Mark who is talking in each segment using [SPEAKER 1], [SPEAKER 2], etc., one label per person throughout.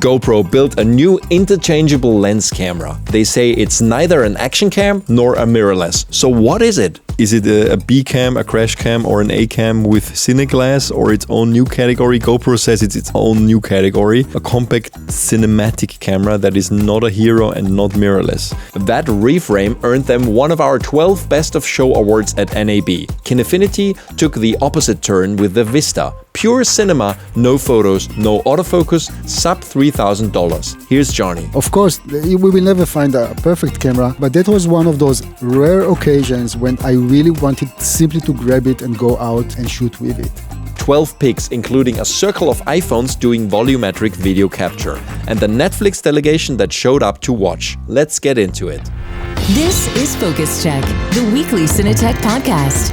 [SPEAKER 1] GoPro built a new interchangeable lens camera. They say it's neither an action cam nor a mirrorless. So what is it? Is it a B cam, a crash cam, or an A cam with cine glass, or its own new category? GoPro says it's its own new category, a compact cinematic camera that is not a hero and not mirrorless. That reframe earned them one of our 12 Best of Show awards at NAB. Kinefinity took the opposite turn with the Vista. Pure cinema, no photos, no autofocus, sub $3,000. Here's Johnny.
[SPEAKER 2] Of course, we will never find a perfect camera, but that was one of those rare occasions when I really wanted simply to grab it and go out and shoot with it.
[SPEAKER 1] 12 pics, including a circle of iPhones doing volumetric video capture, and the Netflix delegation that showed up to watch. Let's get into it.
[SPEAKER 3] This is Focus Check, the weekly Cinetech podcast.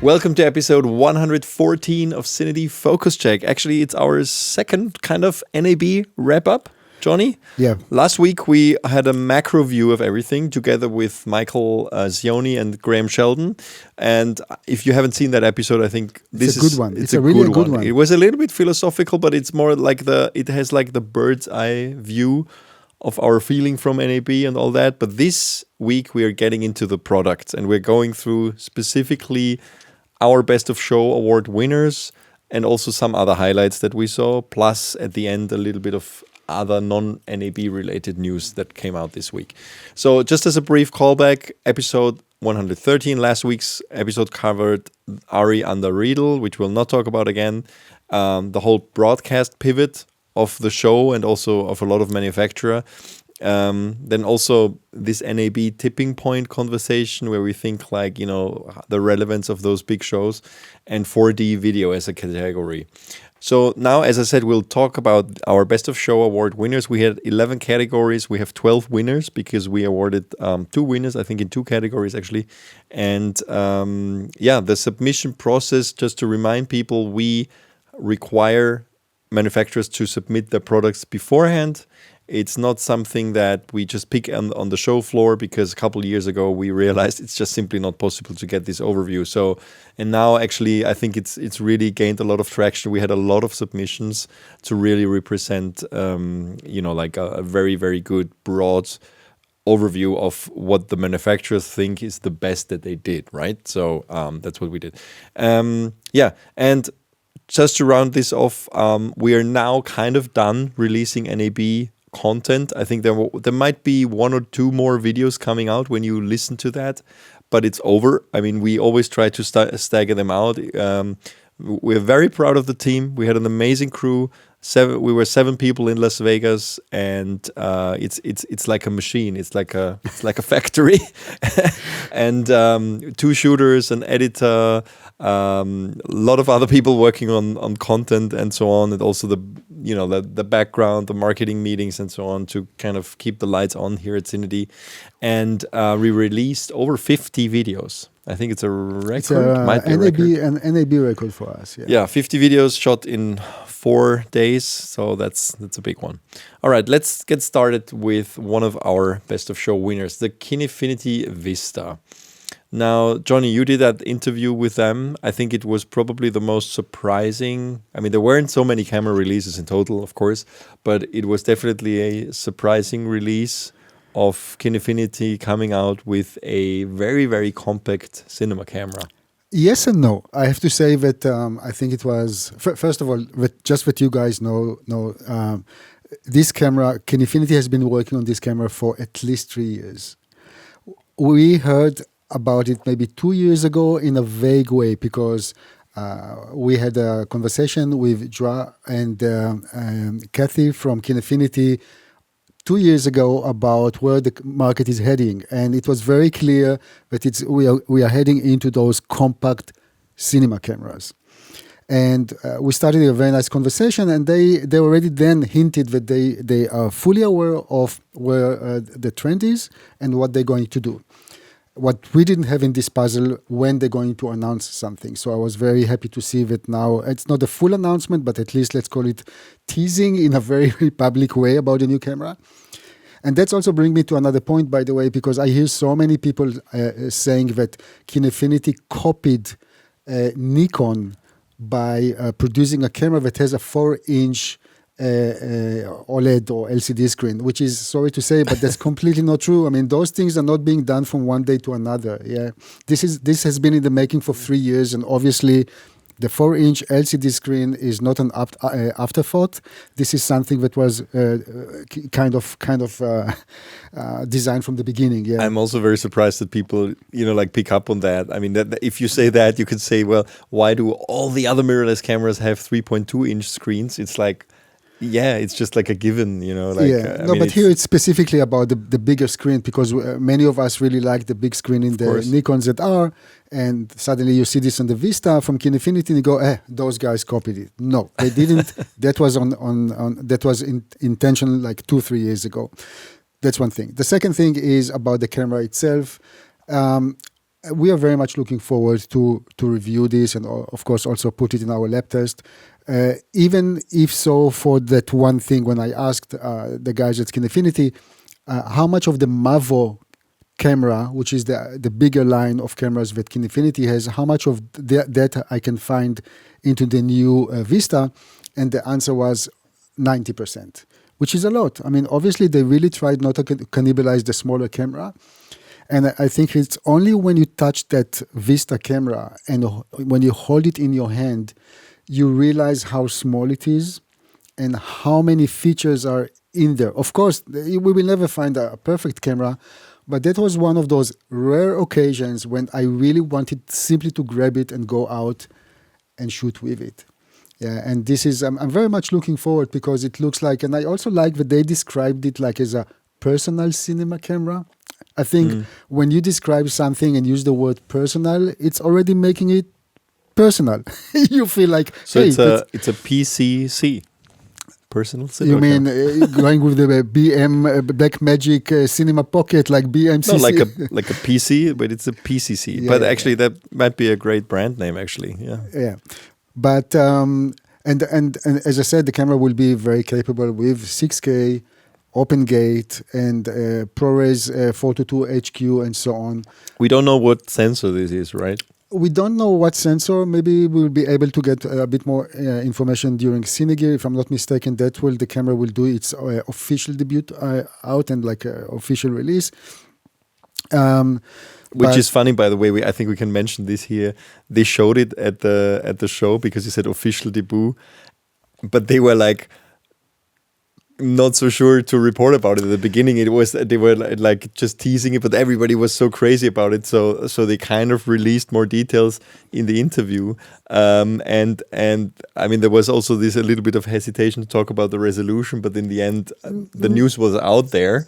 [SPEAKER 1] Welcome to episode 114 of Cinety Focus Check. Actually, it's our second kind of NAB wrap-up, Johnny.
[SPEAKER 2] Yeah.
[SPEAKER 1] Last week, we had a macro view of everything together with Michael Zioni and Graham Sheldon. And if you haven't seen that episode, I think this is a good one.
[SPEAKER 2] It's a really good one.
[SPEAKER 1] It was a little bit philosophical, but it's more like it has like the bird's eye view of our feeling from NAB and all that. But this week, we are getting into the products and we're going through specifically our Best of Show award winners and also some other highlights that we saw, plus at the end a little bit of other non-NAB related news that came out this week. So just as a brief callback, episode 113, last week's episode covered ARRI under Riedel, which we'll not talk about again, the whole broadcast pivot of the show and also of a lot of manufacturer. Then also this NAB tipping point conversation where we think like, you know, the relevance of those big shows and 4D video as a category. So now, as I said, we'll talk about our Best of Show award winners. We had 11 categories. We have 12 winners because we awarded 2 winners, I think in 2 categories actually. And the submission process, just to remind people, we require manufacturers to submit their products beforehand. It's not something that we just pick on the show floor because a couple of years ago we realized it's just simply not possible to get this overview. So, and now actually I think it's really gained a lot of traction. We had a lot of submissions to really represent, like a very, very good broad overview of what the manufacturers think is the best that they did, right? So that's what we did. And just to round this off, we are now kind of done releasing NAB content. I think there might be 1 or 2 more videos coming out when you listen to that, but it's over. I mean, we always try to stagger them out. We're very proud of the team. We had an amazing crew. We were 7 people in Las Vegas, and it's like a machine. It's like a factory, and 2 shooters, an editor, a lot of other people working on content and so on, and also the background, the marketing meetings and so on to kind of keep the lights on here at Cinety. And we released over 50 videos. I think it's a record.
[SPEAKER 2] It's an NAB record for us.
[SPEAKER 1] Yeah, 50 videos shot in 4 days, so that's a big one. All right, let's get started with one of our Best of Show winners, the Kinefinity Vista. Now, Johnny, you did that interview with them. I think it was probably the most surprising. I mean, there weren't so many camera releases in total, of course, but it was definitely a surprising release of Kinefinity coming out with a very, very compact cinema camera.
[SPEAKER 2] Yes and no. I have to say that I think it was, first of all, just that you guys know, this camera, Kinefinity has been working on this camera for at least 3 years. We heard about it maybe 2 years ago in a vague way because we had a conversation with Dra and Kathy from Kinefinity 2 years ago about where the market is heading, and it was very clear that we are heading into those compact cinema cameras. And we started a very nice conversation, and they already then hinted that they are fully aware of where the trend is and what they're going to do. What we didn't have in this puzzle, when they're going to announce something. So I was very happy to see that now it's not a full announcement, but at least let's call it teasing in a very, very public way about the new camera. And that's also bring me to another point, by the way, because I hear so many people saying that Kinefinity copied Nikon by producing a camera that has a 4-inch OLED or LCD screen, which is, sorry to say, but that's completely not true. I mean, those things are not being done from one day to another. Yeah, this has been in the making for 3 years, and obviously, the 4-inch LCD screen is not an afterthought. This is something that was kind of designed from the beginning. Yeah,
[SPEAKER 1] I'm also very surprised that people, like pick up on that. I mean, that if you say that, you could say, well, why do all the other mirrorless cameras have 3.2-inch screens? It's like, yeah, it's just like a given,
[SPEAKER 2] but here it's specifically about the bigger screen, because many of us really like the big screen in the Nikon ZR, and suddenly you see this on the Vista from Kinefinity and you go, those guys copied it. No, they didn't. That was that was intentional like 2-3 years ago. That's one thing. The second thing is about the camera itself. We are very much looking forward to review this and, of course, also put it in our lab test. Even if so, for that one thing, when I asked the guys at Kinefinity how much of the Mavo camera, which is the bigger line of cameras that Kinefinity has, how much of that I can find into the new Vista, and the answer was 90%, which is a lot. I mean, obviously, they really tried not to cannibalize the smaller camera. And I think it's only when you touch that Vista camera and when you hold it in your hand, you realize how small it is and how many features are in there. Of course, we will never find a perfect camera, but that was one of those rare occasions when I really wanted simply to grab it and go out and shoot with it. Yeah, and this is, I'm very much looking forward, because it looks like, and I also like that they described it like as a personal cinema camera. I think when you describe something and use the word personal, it's already making it personal. You feel like,
[SPEAKER 1] so it's a PCC, personal cinema.
[SPEAKER 2] You mean going with the BM Blackmagic Cinema Pocket, like BMCC?
[SPEAKER 1] No, like a PC, but it's a PCC. But actually, that might be a great brand name. Actually,
[SPEAKER 2] yeah. But and as I said, the camera will be very capable with 6K. Open gate and ProRes 422 HQ and so on.
[SPEAKER 1] We don't know what sensor this is, right?
[SPEAKER 2] We don't know what sensor. Maybe we'll be able to get a bit more information during Cinegear. If I'm not mistaken, the camera will do its official debut out and like official release.
[SPEAKER 1] Which is funny, by the way. I think we can mention this here. They showed it at the show because you said official debut, but they were like not so sure to report about it at the beginning. They were like just teasing it, but everybody was so crazy about it. So they kind of released more details in the interview. And I mean, there was also this a little bit of hesitation to talk about the resolution, but in the end, the news was out there.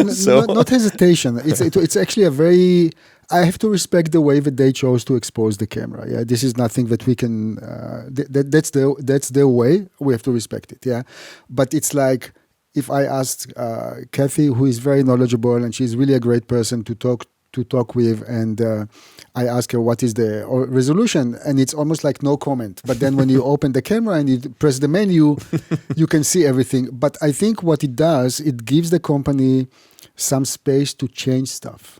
[SPEAKER 1] So
[SPEAKER 2] not hesitation. It's actually a very. I have to respect the way that they chose to expose the camera. Yeah, this is nothing that we can. That's their way. We have to respect it. Yeah, but it's like if I asked Kathy, who is very knowledgeable and she's really a great person to talk with, and I ask her what is the resolution, and it's almost like no comment. But then when you open the camera and you press the menu, you can see everything. But I think what it does, it gives the company some space to change stuff.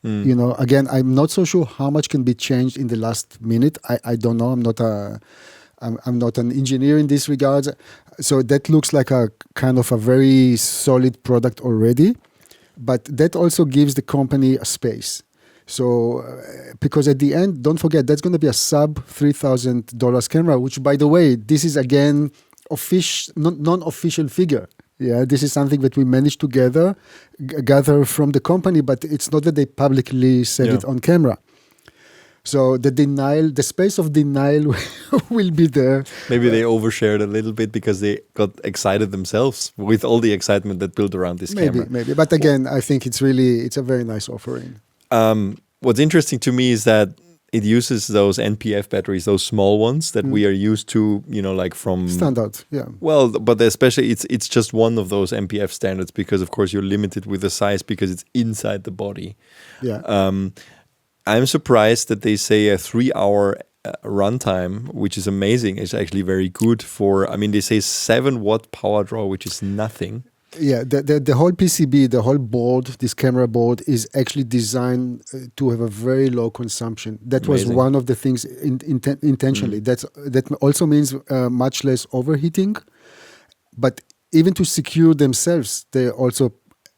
[SPEAKER 2] You know, again, I'm not so sure how much can be changed in the last minute. I don't know. I'm not an engineer in this regard. So that looks like a kind of a very solid product already. But that also gives the company a space. So, because at the end, don't forget, that's going to be a sub $3,000 camera, which, by the way, this is again non-official figure. Yeah, this is something that we managed to gather from the company, but it's not that they publicly said it on camera. So the space of denial will be there.
[SPEAKER 1] Maybe they overshared a little bit because they got excited themselves with all the excitement that built around this camera.
[SPEAKER 2] Maybe. But again, I think it's a very nice offering.
[SPEAKER 1] What's interesting to me is that it uses those NPF batteries, those small ones that we are used to, like from
[SPEAKER 2] standard. Yeah.
[SPEAKER 1] Well, but especially it's just one of those NPF standards because, of course, you're limited with the size because it's inside the body. Yeah. I'm surprised that they say a 3-hour runtime, which is amazing. It's actually very good for. I mean, they say 7-watt power draw, which is nothing.
[SPEAKER 2] Yeah, the whole PCB, the whole board, this camera board is actually designed to have a very low consumption. That
[SPEAKER 1] Amazing.
[SPEAKER 2] was one of the things intentionally. That also means much less overheating. But even to secure themselves, they also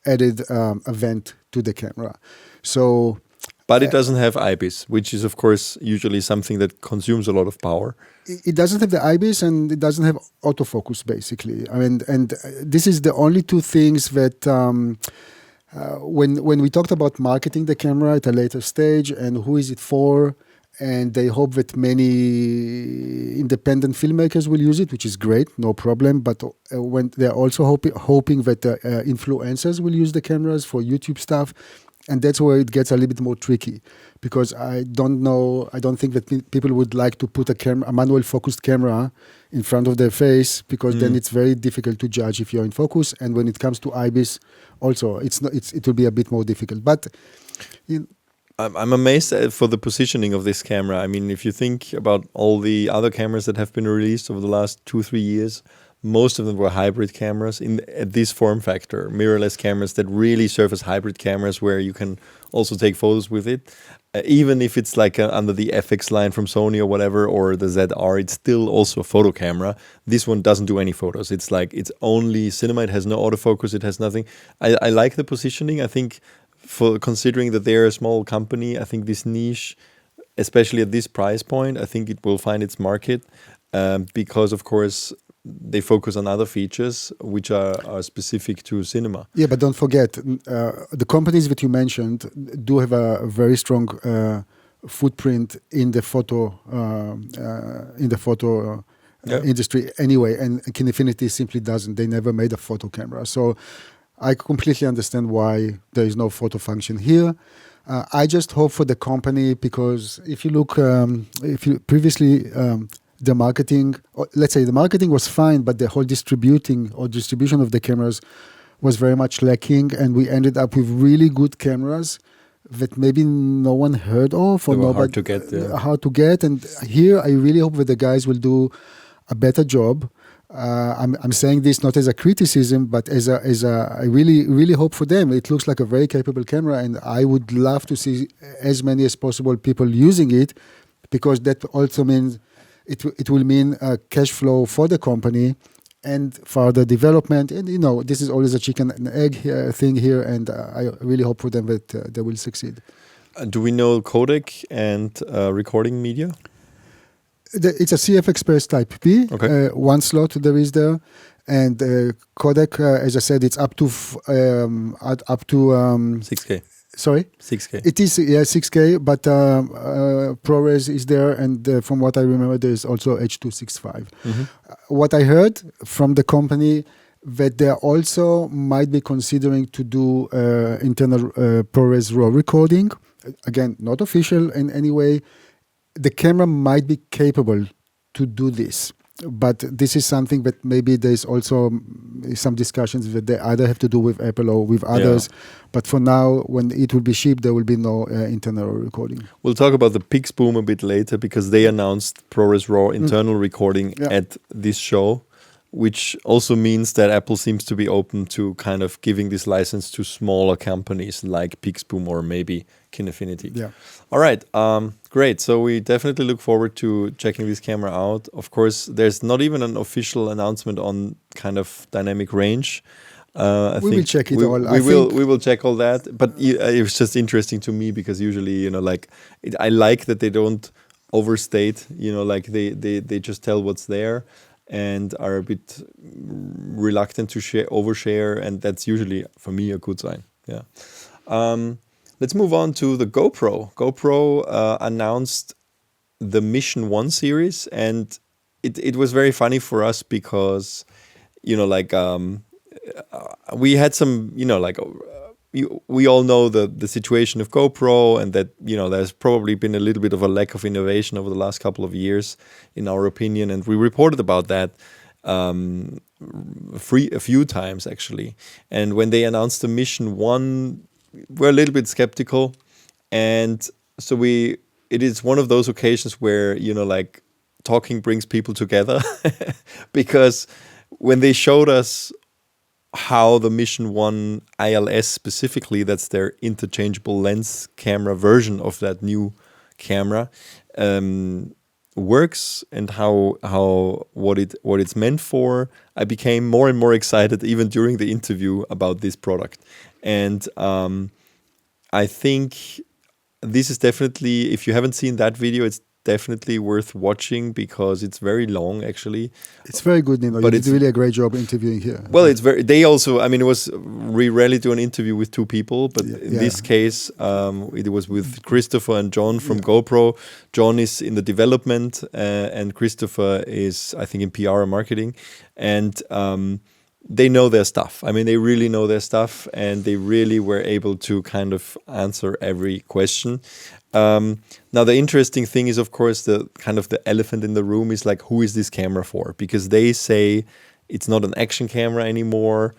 [SPEAKER 2] added a vent to the camera. So,
[SPEAKER 1] but it doesn't have IBIS, which is of course usually something that consumes a lot of power.
[SPEAKER 2] It doesn't have the IBIS and it doesn't have autofocus, basically. I mean, and this is the only two things that when we talked about marketing the camera at a later stage and who is it for, and they hope that many independent filmmakers will use it, which is great, no problem. But when they're also hoping that influencers will use the cameras for YouTube stuff. And that's where it gets a little bit more tricky, because I don't think that people would like to put a manual focused camera in front of their face, because then it's very difficult to judge if you're in focus. And when it comes to IBIS, also it will be a bit more difficult. But
[SPEAKER 1] I'm amazed for the positioning of this camera. I mean, if you think about all the other cameras that have been released over the last 2-3 years, most of them were hybrid cameras at this form factor, mirrorless cameras that really serve as hybrid cameras where you can also take photos with it. Even if it's like under the FX line from Sony or whatever, or the ZR, it's still also a photo camera. This one doesn't do any photos. It's like, it's only cinema. It has no autofocus. It has nothing. I like the positioning. I think for considering that they're a small company, I think this niche, especially at this price point, I think it will find its market because, of course, they focus on other features which are specific to cinema.
[SPEAKER 2] Yeah, but don't forget, the companies that you mentioned do have a very strong footprint in the photo industry anyway, and Kinefinity simply doesn't. They never made a photo camera, so I completely understand why there is no photo function here. I just hope for the company, because if you look, previously. The marketing, let's say the marketing was fine, but the whole distribution of the cameras was very much lacking, and we ended up with really good cameras that maybe no one heard of, or nobody
[SPEAKER 1] hard to get. Yeah.
[SPEAKER 2] Hard to get. And here, I really hope that the guys will do a better job. I'm saying this not as a criticism, but as I really hope for them. It looks like a very capable camera, and I would love to see as many as possible people using it, because that also means. It will mean cash flow for the company and further development. And, this is always a chicken and egg thing here. And I really hope for them that they will succeed.
[SPEAKER 1] Do we know codec and recording media?
[SPEAKER 2] It's a CF Express Type P.
[SPEAKER 1] Okay.
[SPEAKER 2] One slot there is there. And codec, as I said, it's up to
[SPEAKER 1] 6K.
[SPEAKER 2] Sorry?
[SPEAKER 1] 6K.
[SPEAKER 2] It is, 6K, but ProRes is there, and from what I remember, there's also H.265.
[SPEAKER 1] Mm-hmm.
[SPEAKER 2] What I heard from the company, that they also might be considering to do internal ProRes RAW recording. Again, not official in any way. The camera might be capable to do this. But this is something that maybe there's also some discussions that they either have to do with Apple or with others. Yeah. But for now, when it will be shipped, there will be no internal recording.
[SPEAKER 1] We'll talk about the Pixboom a bit later, because they announced ProRes RAW internal recording at this show, which also means that Apple seems to be open to kind of giving this license to smaller companies like Pixboom or maybe Kinefinity.
[SPEAKER 2] Yeah.
[SPEAKER 1] All right. Great. So we definitely look forward to checking this camera out. Of course, there's not even an official announcement on kind of dynamic range.
[SPEAKER 2] We will check it all.
[SPEAKER 1] We will check all that. But it was just interesting to me, because usually, I like that they don't overstate. Like they just tell what's there, and are a bit reluctant to overshare, and that's usually for me a good sign. Yeah. Let's move on to the GoPro. GoPro announced the Mission 1 series, and it was very funny for us because, we had some, we all know the situation of GoPro, and that, there's probably been a little bit of a lack of innovation over the last couple of years, in our opinion, and we reported about that a few times, actually. And when they announced the Mission 1, we're a little bit skeptical, and so it is one of those occasions where talking brings people together because when they showed us how the Mission 1 ILS specifically, that's their interchangeable lens camera version of that new camera, works and what it's meant for. I became more and more excited even during the interview about this product. And I think this is definitely, if you haven't seen that video, it's definitely worth watching because it's very long actually.
[SPEAKER 2] It's very good, Nino. You did really a great job interviewing here.
[SPEAKER 1] Well, it's very, they also, I mean, we rarely do an interview with two people, but in this case, it was with Christopher and John from GoPro. John is in the development and Christopher is, I think, in PR and marketing. And they know their stuff. I mean, they really know their stuff and they really were able to kind of answer every question. Now, the interesting thing is, of course, the kind of the elephant in the room is like, who is this camera for? Because they say it's not an action camera anymore.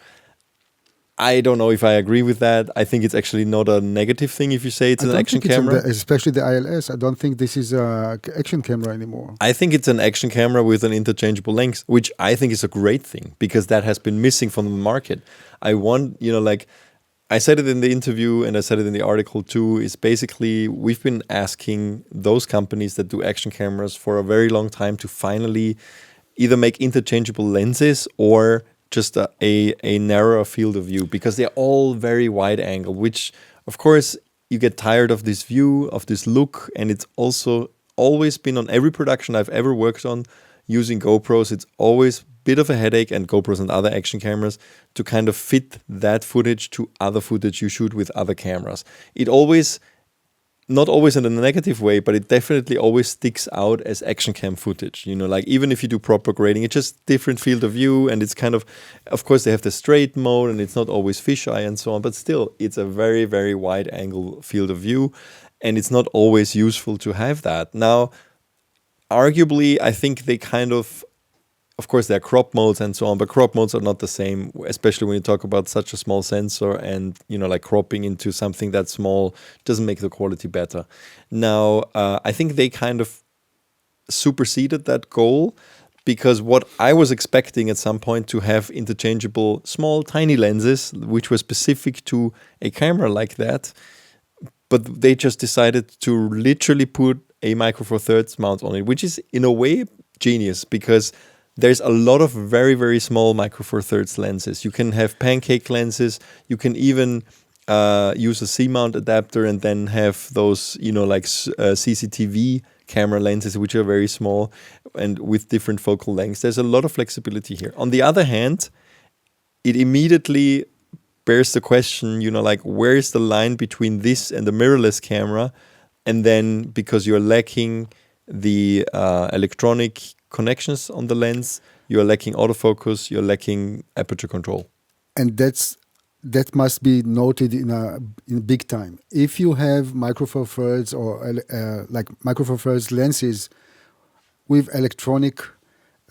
[SPEAKER 1] I don't know if I agree with that. I think it's actually not a negative thing if you say it's an action camera.
[SPEAKER 2] Especially the ILS. I don't think this is an action camera anymore.
[SPEAKER 1] I think it's an action camera with an interchangeable lens, which I think is a great thing because that has been missing from the market. I want, like, I said it in the interview and I said it in the article too, is basically we've been asking those companies that do action cameras for a very long time to finally either make interchangeable lenses or just a narrower field of view because they're all very wide angle, which of course you get tired of this view, of this look, and it's also always been on every production I've ever worked on using GoPros. It's always bit of a headache, and GoPros and other action cameras, to kind of fit that footage to other footage you shoot with other cameras. It always, not always in a negative way, but it definitely always sticks out as action cam footage. Like even if you do proper grading, it's just different field of view, and it's kind of course they have the straight mode and it's not always fisheye and so on, but still it's a very, very wide angle field of view, and it's not always useful to have that. Now, arguably, I think they kind of course, there are crop modes and so on, but crop modes are not the same, especially when you talk about such a small sensor and, like cropping into something that small doesn't make the quality better. Now, I think they kind of superseded that goal because what I was expecting at some point to have interchangeable small, tiny lenses, which were specific to a camera like that, but they just decided to literally put a Micro Four Thirds mount on it, which is in a way genius because there's a lot of very, very small Micro Four Thirds lenses. You can have pancake lenses. You can even use a C-mount adapter and then have those, like CCTV camera lenses, which are very small and with different focal lengths. There's a lot of flexibility here. On the other hand, it immediately bears the question, like where is the line between this and the mirrorless camera? And then because you're lacking the electronic connections on the lens, you're lacking autofocus, you're lacking aperture control.
[SPEAKER 2] And that must be noted in big time. If you have Micro Four Thirds or like Micro Four Thirds lenses with electronic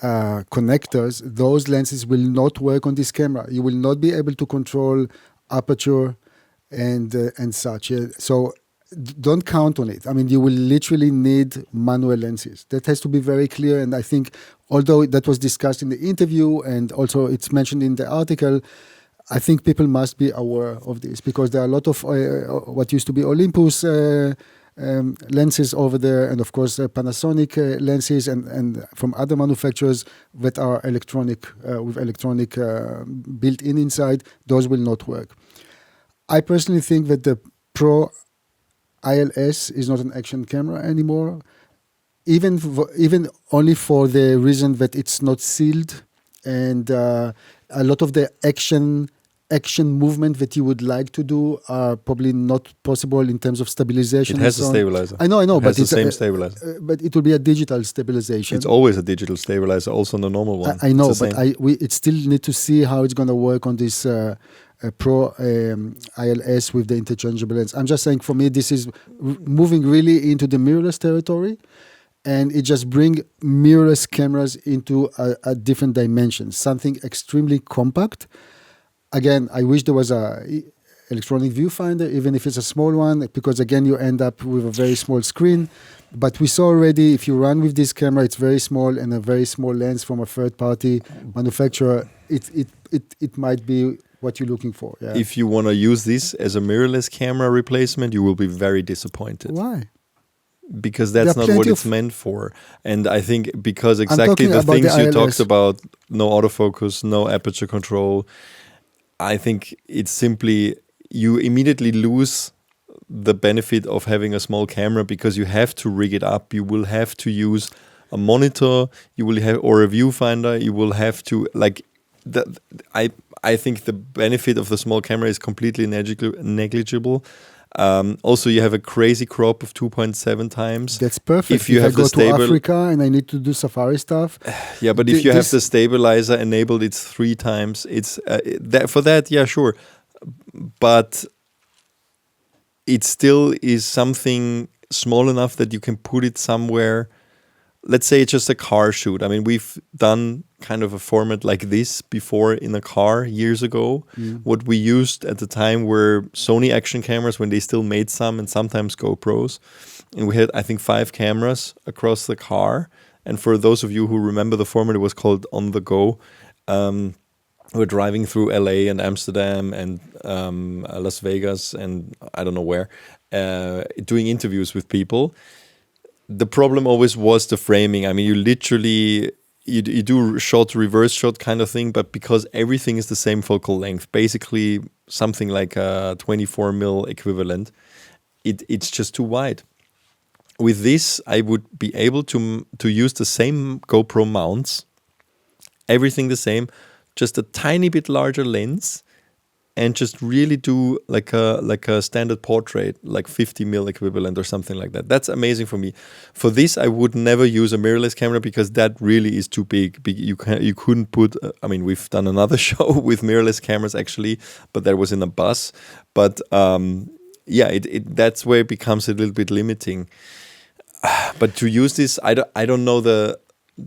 [SPEAKER 2] connectors, those lenses will not work on this camera. You will not be able to control aperture and such. So don't count on it. I mean, you will literally need manual lenses. That has to be very clear. And I think, although that was discussed in the interview and also it's mentioned in the article, I think people must be aware of this because there are a lot of what used to be Olympus lenses over there, and of course Panasonic lenses and from other manufacturers that are electronic with electronic built-in inside. Those will not work. I personally think that the Pro ILS is not an action camera anymore, even only for the reason that it's not sealed, and a lot of the action movement that you would like to do are probably not possible in terms of stabilization.
[SPEAKER 1] It has a stabilizer.
[SPEAKER 2] I know,
[SPEAKER 1] it has the same stabilizer.
[SPEAKER 2] But it will be a digital stabilization.
[SPEAKER 1] It's always a digital stabilizer, also on the normal one.
[SPEAKER 2] I know, but we still need to see how it's going to work on this Pro ILS with the interchangeable lens. I'm just saying, for me, this is moving really into the mirrorless territory, and it just brings mirrorless cameras into a different dimension, something extremely compact. Again, I wish there was a electronic viewfinder, even if it's a small one, because again, you end up with a very small screen. But we saw already, if you run with this camera, it's very small, and a very small lens from a third-party manufacturer it might be what you're looking for. Yeah.
[SPEAKER 1] If you want to use this as a mirrorless camera replacement, you will be very disappointed.
[SPEAKER 2] Why?
[SPEAKER 1] Because that's
[SPEAKER 2] There are
[SPEAKER 1] not what
[SPEAKER 2] plenty
[SPEAKER 1] it's
[SPEAKER 2] of-
[SPEAKER 1] meant for. And I think because exactly
[SPEAKER 2] talking
[SPEAKER 1] the
[SPEAKER 2] about
[SPEAKER 1] things
[SPEAKER 2] the
[SPEAKER 1] you
[SPEAKER 2] ILS.
[SPEAKER 1] talked about, no autofocus, no aperture control, I think it's simply, you immediately lose the benefit of having a small camera because you have to rig it up. You will have to use a monitor, you will have, or a viewfinder, you will have to, like, I think the benefit of the small camera is completely negligible. Also, you have a crazy crop of 2.7 times.
[SPEAKER 2] That's perfect.
[SPEAKER 1] If you have
[SPEAKER 2] I go
[SPEAKER 1] the stable,
[SPEAKER 2] to Africa and I need to do safari stuff.
[SPEAKER 1] yeah, but if you have the stabilizer enabled, it's 3 times. It's for that, yeah, sure, but it still is something small enough that you can put it somewhere. Let's say it's just a car shoot. I mean, we've done kind of a format like this before in a car years ago. What we used at the time were Sony action cameras when they still made some, and sometimes GoPros. And we had, I think, 5 cameras across the car. And for those of you who remember the format, it was called On the Go. We're driving through LA and Amsterdam and Las Vegas and I don't know where, doing interviews with people. The problem always was the framing. I mean, you literally, you do shot, reverse shot kind of thing, but because everything is the same focal length, basically something like a 24 mil equivalent, it's just too wide. With this, I would be able to use the same GoPro mounts, everything the same, just a tiny bit larger lens, and just really do like a standard portrait, like 50 mil equivalent or something like that. That's amazing for me. For this, I would never use a mirrorless camera because that really is too big. You couldn't put. I mean, we've done another show with mirrorless cameras actually, but that was in a bus. But yeah, that's where it becomes a little bit limiting. But to use this, I don't know the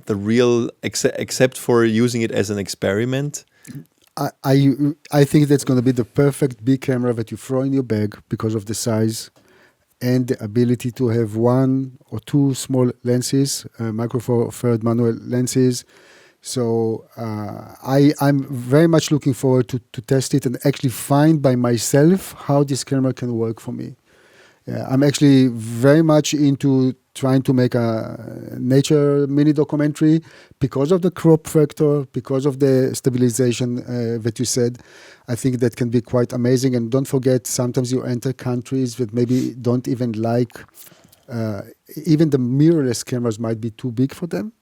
[SPEAKER 1] real except for using it as an experiment.
[SPEAKER 2] I think that's going to be the perfect big camera that you throw in your bag because of the size and the ability to have 1 or 2 small lenses, micro four third manual lenses. So I'm very much looking forward to test it and actually find by myself how this camera can work for me. I'm actually very much into trying to make a nature mini documentary because of the crop factor, because of the stabilization that you said. I think that can be quite amazing. And don't forget, sometimes you enter countries that maybe don't even like, even the mirrorless cameras might be too big for them.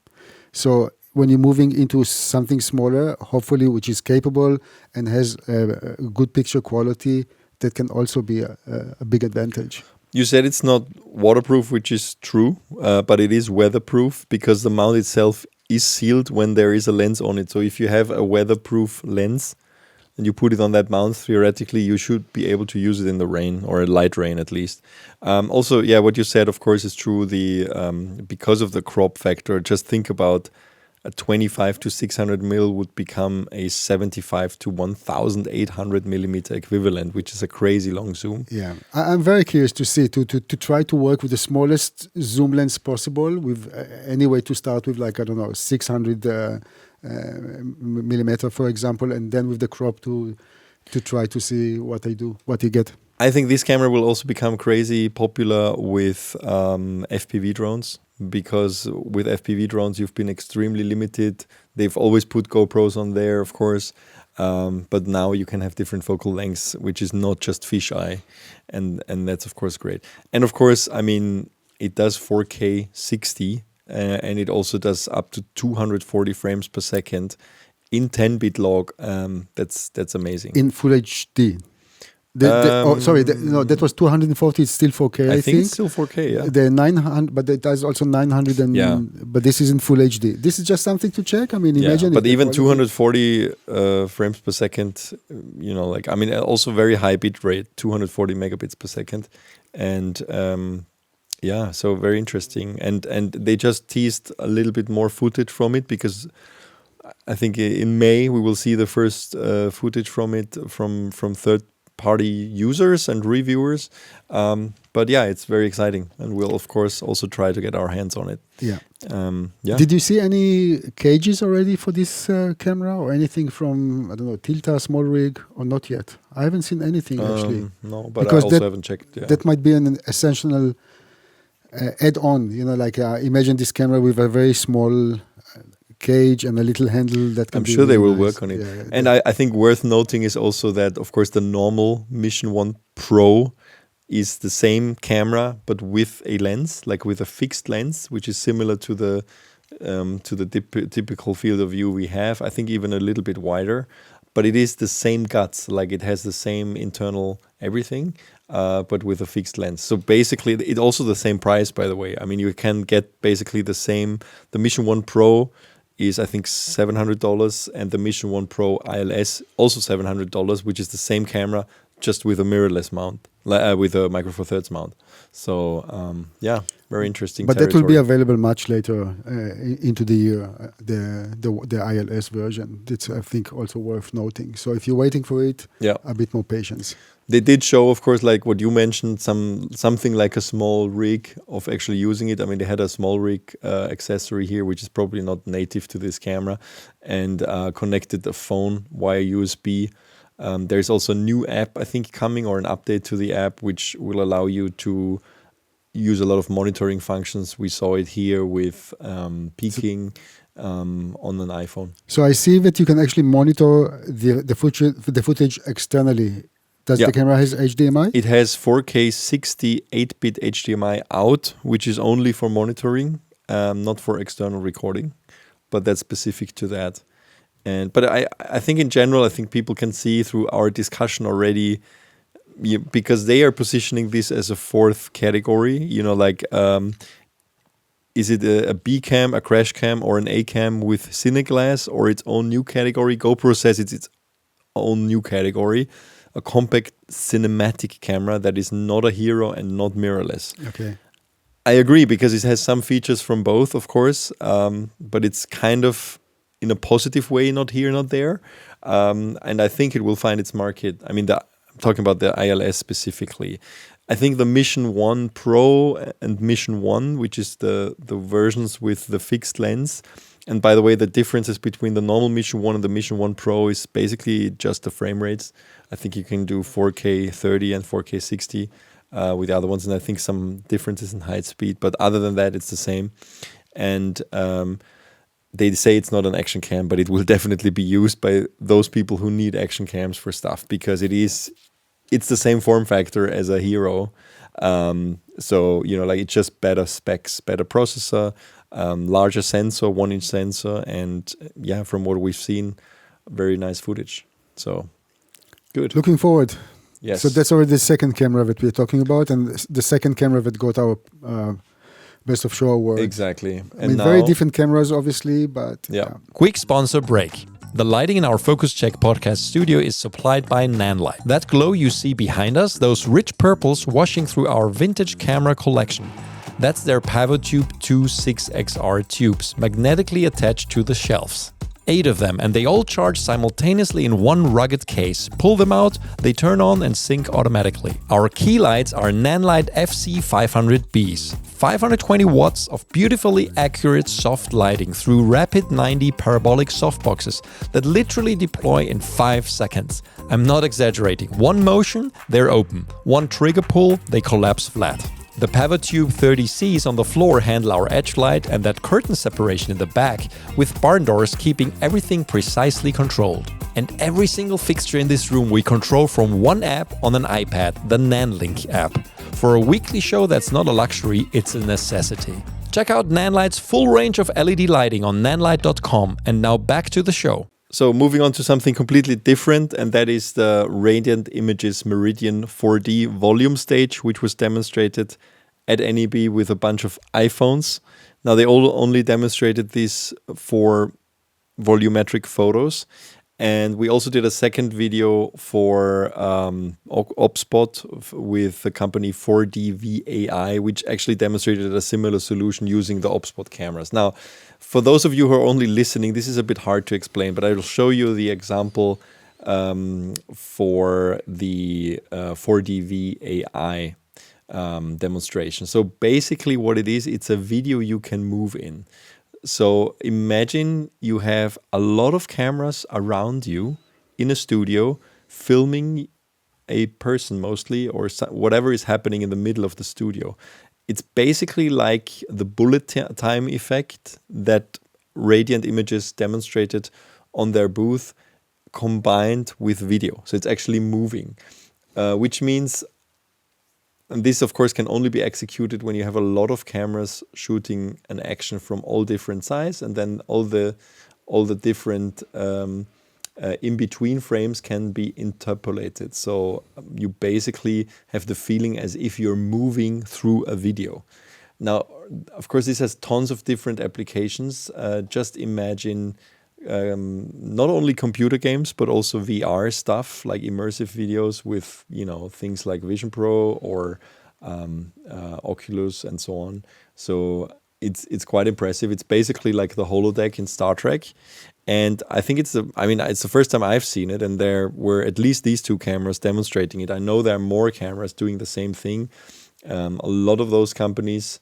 [SPEAKER 2] So when you're moving into something smaller, hopefully which is capable and has a good picture quality, that can also be a big advantage.
[SPEAKER 1] You said it's not waterproof, which is true, but it is weatherproof because the mount itself is sealed when there is a lens on it. So if you have a weatherproof lens and you put it on that mount, theoretically you should be able to use it in the rain or a light rain at least. Also, yeah, what you said, of course, is true. Because of the crop factor, just think about a 25 to 600 mil would become a 75 to 1800 millimeter equivalent, which is a crazy long zoom.
[SPEAKER 2] Yeah, I'm very curious to see, to try to work with the smallest zoom lens possible with any way to start with, like, I don't know, 600 millimeter, for example, and then with the crop to try to see what you get.
[SPEAKER 1] I think this camera will also become crazy popular with FPV drones, because with FPV drones you've been extremely limited. They've always put GoPros on there, of course, but now you can have different focal lengths, which is not just fisheye, and that's of course great. And of course, I mean, it does 4K 60, and it also does up to 240 frames per second in 10-bit log. That's amazing.
[SPEAKER 2] In Full HD. That was 240. It's still 4K. I think
[SPEAKER 1] it's still 4K. Yeah.
[SPEAKER 2] The 900, but it does also 900. But this is in Full HD. This is just something to check. I mean, imagine.
[SPEAKER 1] But even 240 frames per second, you know, like, I mean, also very high bit rate, 240 megabits per second, and so very interesting. And they just teased a little bit more footage from it, because I think in May we will see the first footage from it from third-party users and reviewers. But yeah, it's very exciting, and we'll of course also try to get our hands on it.
[SPEAKER 2] Yeah.
[SPEAKER 1] Yeah.
[SPEAKER 2] Did you see any cages already for this camera or anything from, I don't know, Tilta, Small Rig, or not yet? I haven't seen anything actually.
[SPEAKER 1] No, but
[SPEAKER 2] Because
[SPEAKER 1] I also haven't checked. Yeah.
[SPEAKER 2] That might be an essential add-on. Like imagine this camera with a very small cage and a little handle that can
[SPEAKER 1] I'm
[SPEAKER 2] be
[SPEAKER 1] sure they
[SPEAKER 2] really
[SPEAKER 1] will
[SPEAKER 2] nice.
[SPEAKER 1] work on it.
[SPEAKER 2] Yeah,
[SPEAKER 1] And I think worth noting is also that, of course, the normal Mission 1 Pro is the same camera, but with a lens, like with a fixed lens, which is similar to the typical field of view we have. I think even a little bit wider, but it is the same guts. Like it has the same internal everything, but with a fixed lens. So basically, it's also the same price, by the way. I mean, you can get basically the same. The Mission 1 Pro is, I think, $700, and the Mission 1 Pro ILS also $700, which is the same camera, just with a mirrorless mount, with a Micro Four Thirds mount. So yeah, very interesting.
[SPEAKER 2] But that will be available much later into the year. The ILS version. That's, I think, also worth noting. So if you're waiting for it, a bit more patience.
[SPEAKER 1] They did show, of course, like what you mentioned, something like a small rig of actually using it. I mean, they had a small rig accessory here, which is probably not native to this camera, and connected the phone via USB. There's also a new app, I think, coming, or an update to the app, which will allow you to use a lot of monitoring functions. We saw it here with peaking on an iPhone.
[SPEAKER 2] So I see that you can actually monitor the footage externally. Does the camera has HDMI?
[SPEAKER 1] It has 4K 60 8-bit HDMI out, which is only for monitoring, not for external recording, but that's specific to that. But I think in general, I think people can see through our discussion already, because they are positioning this as a fourth category. You know, like is it a B cam, a crash cam, or an A cam with Cineglass, or its own new category? GoPro says it's its own new category, a compact cinematic camera that is not a hero and not mirrorless.
[SPEAKER 2] Okay.
[SPEAKER 1] I agree, because it has some features from both, of course, but it's kind of in a positive way, not here, not there. And I think it will find its market. I mean, I'm talking about the ILS specifically. I think the Mission 1 Pro and Mission 1, which is the versions with the fixed lens. And by the way, the differences between the normal Mission 1 and the Mission 1 Pro is basically just the frame rates. I think you can do 4K 30 and 4K 60 with the other ones. And I think some differences in height speed. But other than that, it's the same. And they say it's not an action cam, but it will definitely be used by those people who need action cams for stuff, because it's the same form factor as a hero. So, you know, like it's just better specs, better processor, larger sensor, 1-inch sensor, and yeah, from what we've seen, very nice footage. So good.
[SPEAKER 2] Looking forward.
[SPEAKER 1] Yes.
[SPEAKER 2] So that's already the second camera that we're talking about, and the second camera that got our Best of Show award.
[SPEAKER 1] Exactly.
[SPEAKER 2] And I mean, very different cameras, obviously, but
[SPEAKER 4] Quick sponsor break. The lighting in our Focus Check podcast studio is supplied by Nanlight. That glow you see behind us, those rich purples washing through our vintage camera collection. That's their PavoTube 2 6XR tubes, magnetically attached to the shelves. 8 of them, and they all charge simultaneously in one rugged case. Pull them out, they turn on and sync automatically. Our key lights are Nanlite FC500Bs. 520 watts of beautifully accurate soft lighting through rapid 90 parabolic softboxes that literally deploy in 5 seconds. I'm not exaggerating. One motion, they're open. One trigger pull, they collapse flat. The PavoTube 30Cs on the floor handle our edge light and that curtain separation in the back, with barn doors keeping everything precisely controlled. And every single fixture in this room we control from one app on an iPad, the Nanlink app. For a weekly show that's not a luxury, it's a necessity. Check out Nanlight's full range of LED lighting on nanlight.com. And now back to the show.
[SPEAKER 1] So moving on to something completely different, and that is the Radiant Images Meridian 4D volume stage, which was demonstrated at NAB with a bunch of iPhones. Now, they all only demonstrated this for volumetric photos. And we also did a second video for OpSpot with the company 4DVAI, which actually demonstrated a similar solution using the OpSpot cameras. Now, for those of you who are only listening, this is a bit hard to explain, but I will show you the example for the 4DVAI demonstration. So basically what it is, it's a video you can move in. So imagine you have a lot of cameras around you in a studio filming a person mostly, or whatever is happening in the middle of the studio. It's basically like the bullet time effect that Radiant Images demonstrated on their booth combined with video. So it's actually moving, which means, and this of course can only be executed when you have a lot of cameras shooting an action from all different sizes, and then all the different in-between frames can be interpolated. So you basically have the feeling as if you're moving through a video. Now, of course, this has tons of different applications. Just imagine not only computer games, but also VR stuff like immersive videos with, things like Vision Pro or Oculus and so on. So it's quite impressive. It's basically like the holodeck in Star Trek. And I think it's the first time I've seen it, and there were at least these two cameras demonstrating it. I know there are more cameras doing the same thing. A lot of those companies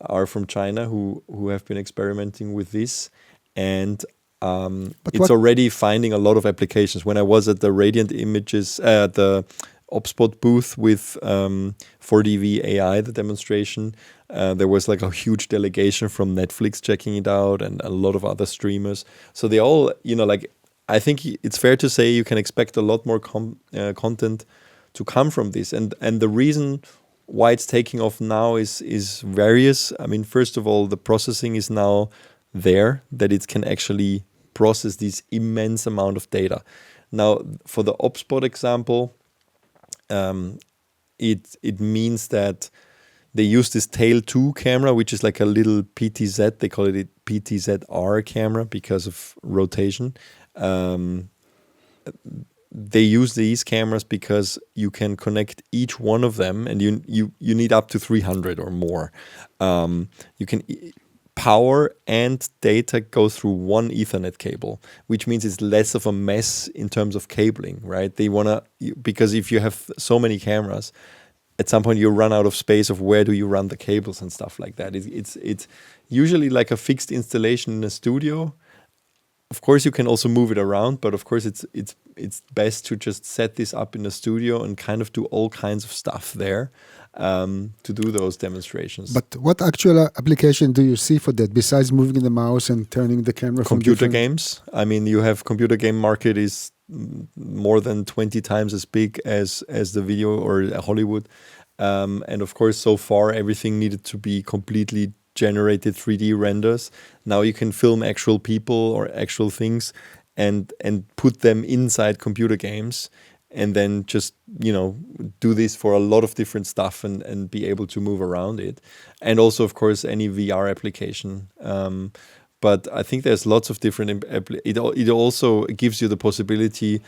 [SPEAKER 1] are from China who have been experimenting with this, and it's already finding a lot of applications. When I was at the Radiant Images, the OpSpot booth with 4DV AI, the demonstration, there was like a huge delegation from Netflix checking it out, and a lot of other streamers. So they all, I think it's fair to say you can expect a lot more content to come from this. And the reason why it's taking off now is various. I mean, first of all, the processing is now there, that it can actually process this immense amount of data. Now, for the OpSpot example, it means that they use this Tail 2 camera, which is like a little PTZ. They call it a PTZ-R camera because of rotation. They use these cameras because you can connect each one of them, and you need up to 300 or more. You can power and data go through one Ethernet cable, which means it's less of a mess in terms of cabling, right? Because if you have so many cameras, at some point you run out of space of where do you run the cables and stuff like that. It's usually like a fixed installation in a studio. Of course, you can also move it around, but of course it's best to just set this up in a studio and kind of do all kinds of stuff there to do those demonstrations.
[SPEAKER 2] But what actual application do you see for that besides moving the mouse and turning the camera from
[SPEAKER 1] computer games? I mean, you have computer game market is more than 20 times as big as the video or Hollywood. And of course, so far, everything needed to be completely generated 3D renders. Now you can film actual people or actual things and put them inside computer games, and then just, do this for a lot of different stuff and be able to move around it. And also, of course, any VR application. But I think there's lots of different, it also gives you the possibility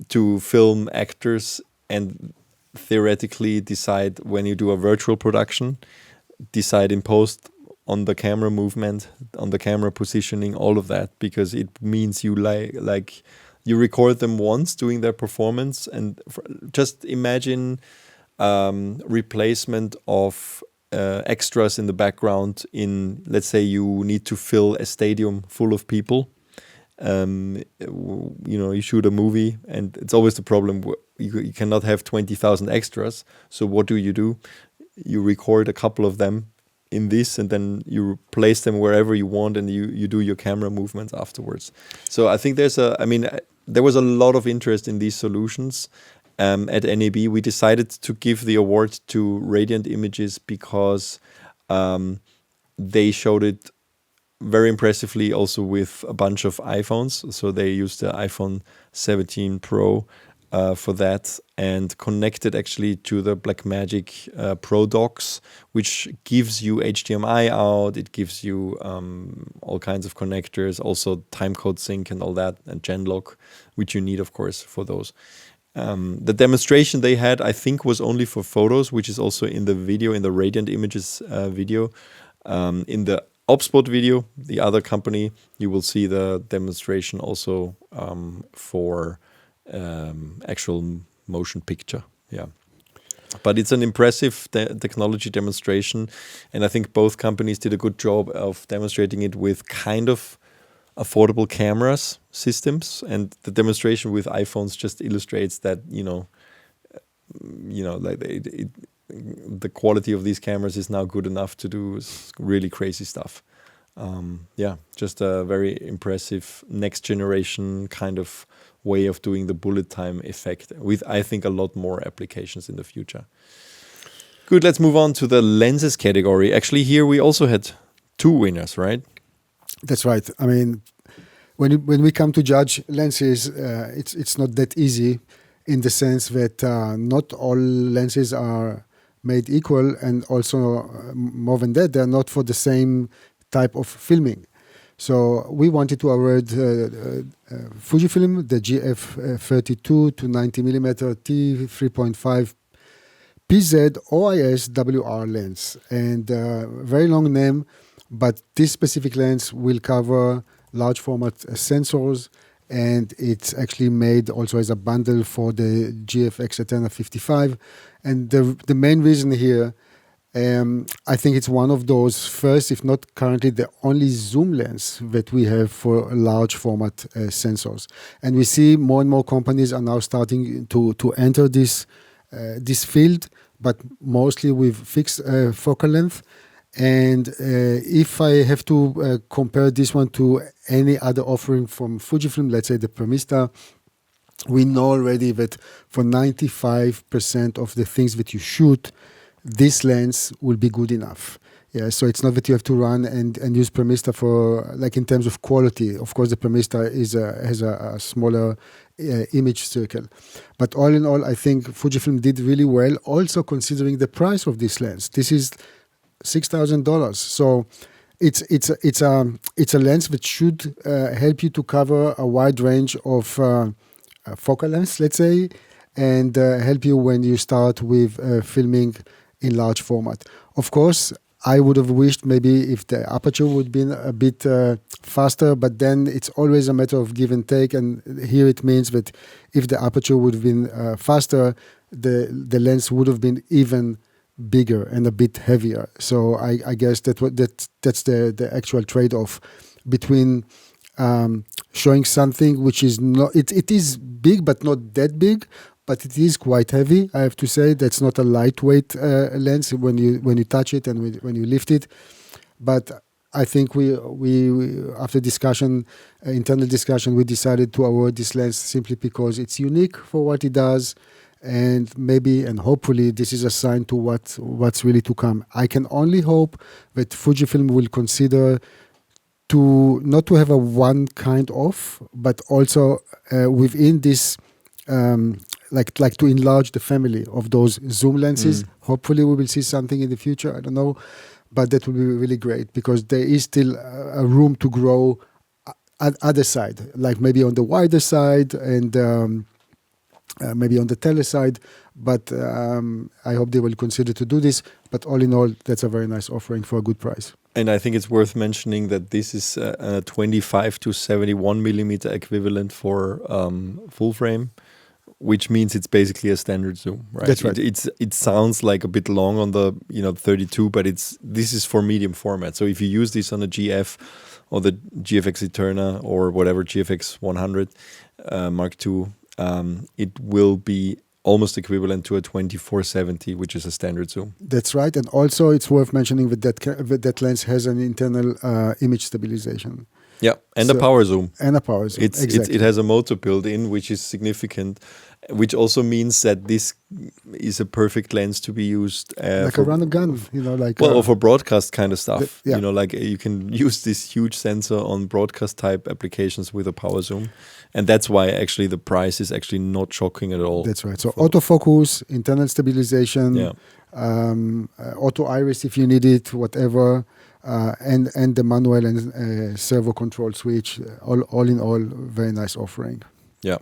[SPEAKER 1] to film actors and theoretically decide when you do a virtual production, decide in post on the camera movement, on the camera positioning, all of that, because it means you like you record them once doing their performance, and just imagine replacement of extras in the background in, let's say you need to fill a stadium full of people. You shoot a movie, and it's always the problem. You cannot have 20,000 extras. So what do? You record a couple of them in this, and then you place them wherever you want, and you do your camera movements afterwards. So I think there was a lot of interest in these solutions. At NAB, we decided to give the award to Radiant Images because they showed it very impressively also with a bunch of iPhones. So they used the iPhone 17 Pro for that, and connected actually to the Blackmagic Pro docks, which gives you HDMI out. It gives you all kinds of connectors, also timecode sync and all that, and Genlock, which you need, of course, for those. The demonstration they had, I think, was only for photos, which is also in the video, in the Radiant Images video. In the OpSpot video, the other company, you will see the demonstration also for actual motion picture. Yeah. But it's an impressive technology demonstration, and I think both companies did a good job of demonstrating it with kind of affordable cameras systems, and the demonstration with iPhones just illustrates that like the quality of these cameras is now good enough to do really crazy stuff. Just a very impressive next generation kind of way of doing the bullet time effect with, I think, a lot more applications in the future. Good, let's move on to the lenses category. Actually, here we also had 2 winners, right?
[SPEAKER 2] That's right. I mean, when we come to judge lenses, it's not that easy, in the sense that not all lenses are made equal, and also more than that, they're not for the same type of filming. So we wanted to award Fujifilm the GF32 to 90mm t3.5 PZ OIS WR lens, and very long name, but this specific lens will cover large format sensors, and it's actually made also as a bundle for the GFX ETERNA 55. And the main reason here, I think it's one of those first, if not currently the only zoom lens that we have for large format sensors. And we see more and more companies are now starting to enter this field, but mostly with fixed focal length. And if I have to compare this one to any other offering from Fujifilm, let's say the Premista, we know already that for 95% of the things that you shoot, this lens will be good enough. Yeah, so it's not that you have to run and use Premista for, like, in terms of quality. Of course, the Premista has a smaller image circle. But all in all, I think Fujifilm did really well, also considering the price of this lens. This is $6,000. So it's a lens that should help you to cover a wide range of focal lengths, let's say, and help you when you start with filming in large format. Of course, I would have wished maybe if the aperture would be a bit faster, but then it's always a matter of give and take. And here it means that if the aperture would have been faster, the lens would have been even bigger and a bit heavier. So I guess that's the actual trade-off between showing something which is not, it is big but not that big, but it is quite heavy. I have to say that's not a lightweight lens when you touch it and when you lift it. But I think we after discussion, internal discussion, we decided to award this lens simply because it's unique for what it does. And maybe and hopefully this is a sign to what's really to come. I can only hope that Fujifilm will consider to not to have a one kind of, but also within this like to enlarge the family of those zoom lenses. Hopefully we will see something in the future. I don't know, but that will be really great because there is still a room to grow at other side, like maybe on the wider side and maybe on the tele side, but I hope they will consider to do this. But all in all, that's a very nice offering for a good price.
[SPEAKER 1] And I think it's worth mentioning that this is a 25 to 71 millimeter equivalent for full frame, which means it's basically a standard zoom, right?
[SPEAKER 2] That's right.
[SPEAKER 1] It sounds like a bit long on the 32, but this is for medium format. So if you use this on a GF or the GFX Eterna or whatever GFX 100 Mark II, it will be almost equivalent to a 2470, which is a standard zoom. That's
[SPEAKER 2] right. And also it's worth mentioning that lens has an internal image stabilization.
[SPEAKER 1] Yeah, and a power zoom.
[SPEAKER 2] And a power zoom, exactly.
[SPEAKER 1] It has a motor built in, which is significant, which also means that this is a perfect lens to be used
[SPEAKER 2] like a run and gun,
[SPEAKER 1] or for broadcast kind of stuff.
[SPEAKER 2] Yeah.
[SPEAKER 1] Like you can use this huge sensor on broadcast type applications with a power zoom, and that's why actually the price is actually not shocking at all.
[SPEAKER 2] That's right. So autofocus, internal stabilization, auto iris if you need it, whatever. And the manual and servo control switch, all in all, very nice offering.
[SPEAKER 1] Yeah,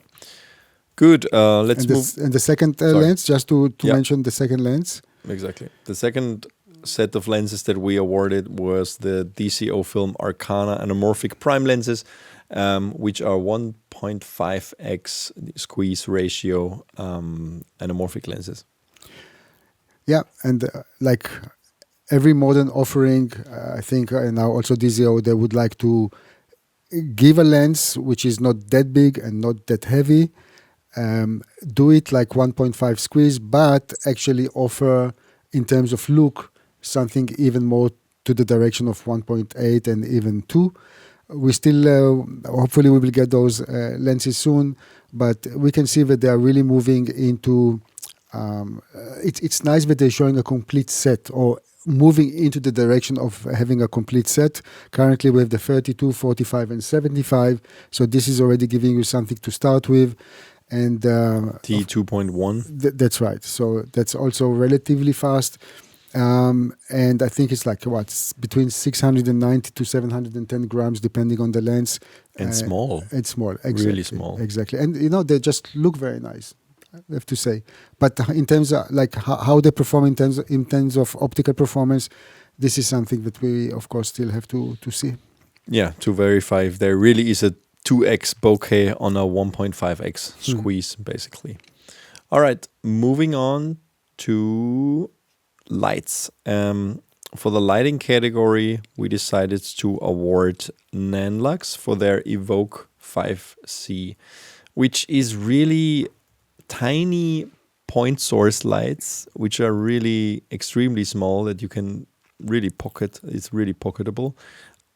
[SPEAKER 1] good. Let's move.
[SPEAKER 2] And the second lens, just to mention the second lens.
[SPEAKER 1] Exactly. The second set of lenses that we awarded was the DZOFILM Arcana Anamorphic prime lenses, which are 1.5x squeeze ratio anamorphic lenses.
[SPEAKER 2] Yeah, and like every modern offering, I think now also DZO, they would like to give a lens which is not that big and not that heavy, do it like 1.5 squeeze, but actually offer in terms of look something even more to the direction of 1.8 and even 2. We still, hopefully we will get those lenses soon, but we can see that they are really moving into, it's nice that they're showing a complete set or moving into the direction of having a complete set. Currently we have the 32, 45 and 75. So this is already giving you something to start with. And
[SPEAKER 1] T2.1.
[SPEAKER 2] That's right. So that's also relatively fast. And I think it's like between 690 to 710 grams, depending on the lens.
[SPEAKER 1] And small.
[SPEAKER 2] And small, exactly.
[SPEAKER 1] Really small.
[SPEAKER 2] Exactly. And they just look very nice, I have to say. But in terms of like how they perform in terms of optical performance, this is something that we, of course, still have to see.
[SPEAKER 1] Yeah, to verify if there really is a 2x bokeh on a 1.5x squeeze, basically. All right, moving on to lights. For the lighting category, we decided to award Nanlux for their Evoke 5C, which is really tiny point source lights, which are really extremely small that you can really pocket. It's really pocketable.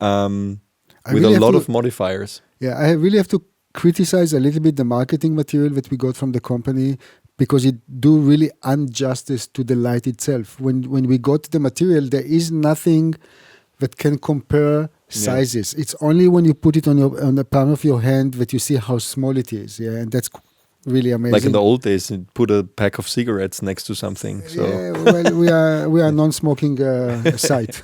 [SPEAKER 1] With a lot of modifiers.
[SPEAKER 2] Yeah, I really have to criticize a little bit the marketing material that we got from the company, because it do really injustice to the light itself. When we got the material, there is nothing that can compare sizes. It's only when you put it on the palm of your hand that you see how small it is. Yeah, and that's really amazing.
[SPEAKER 1] Like in the old days, you put a pack of cigarettes next to something. So
[SPEAKER 2] yeah, well, we are non-smoking site.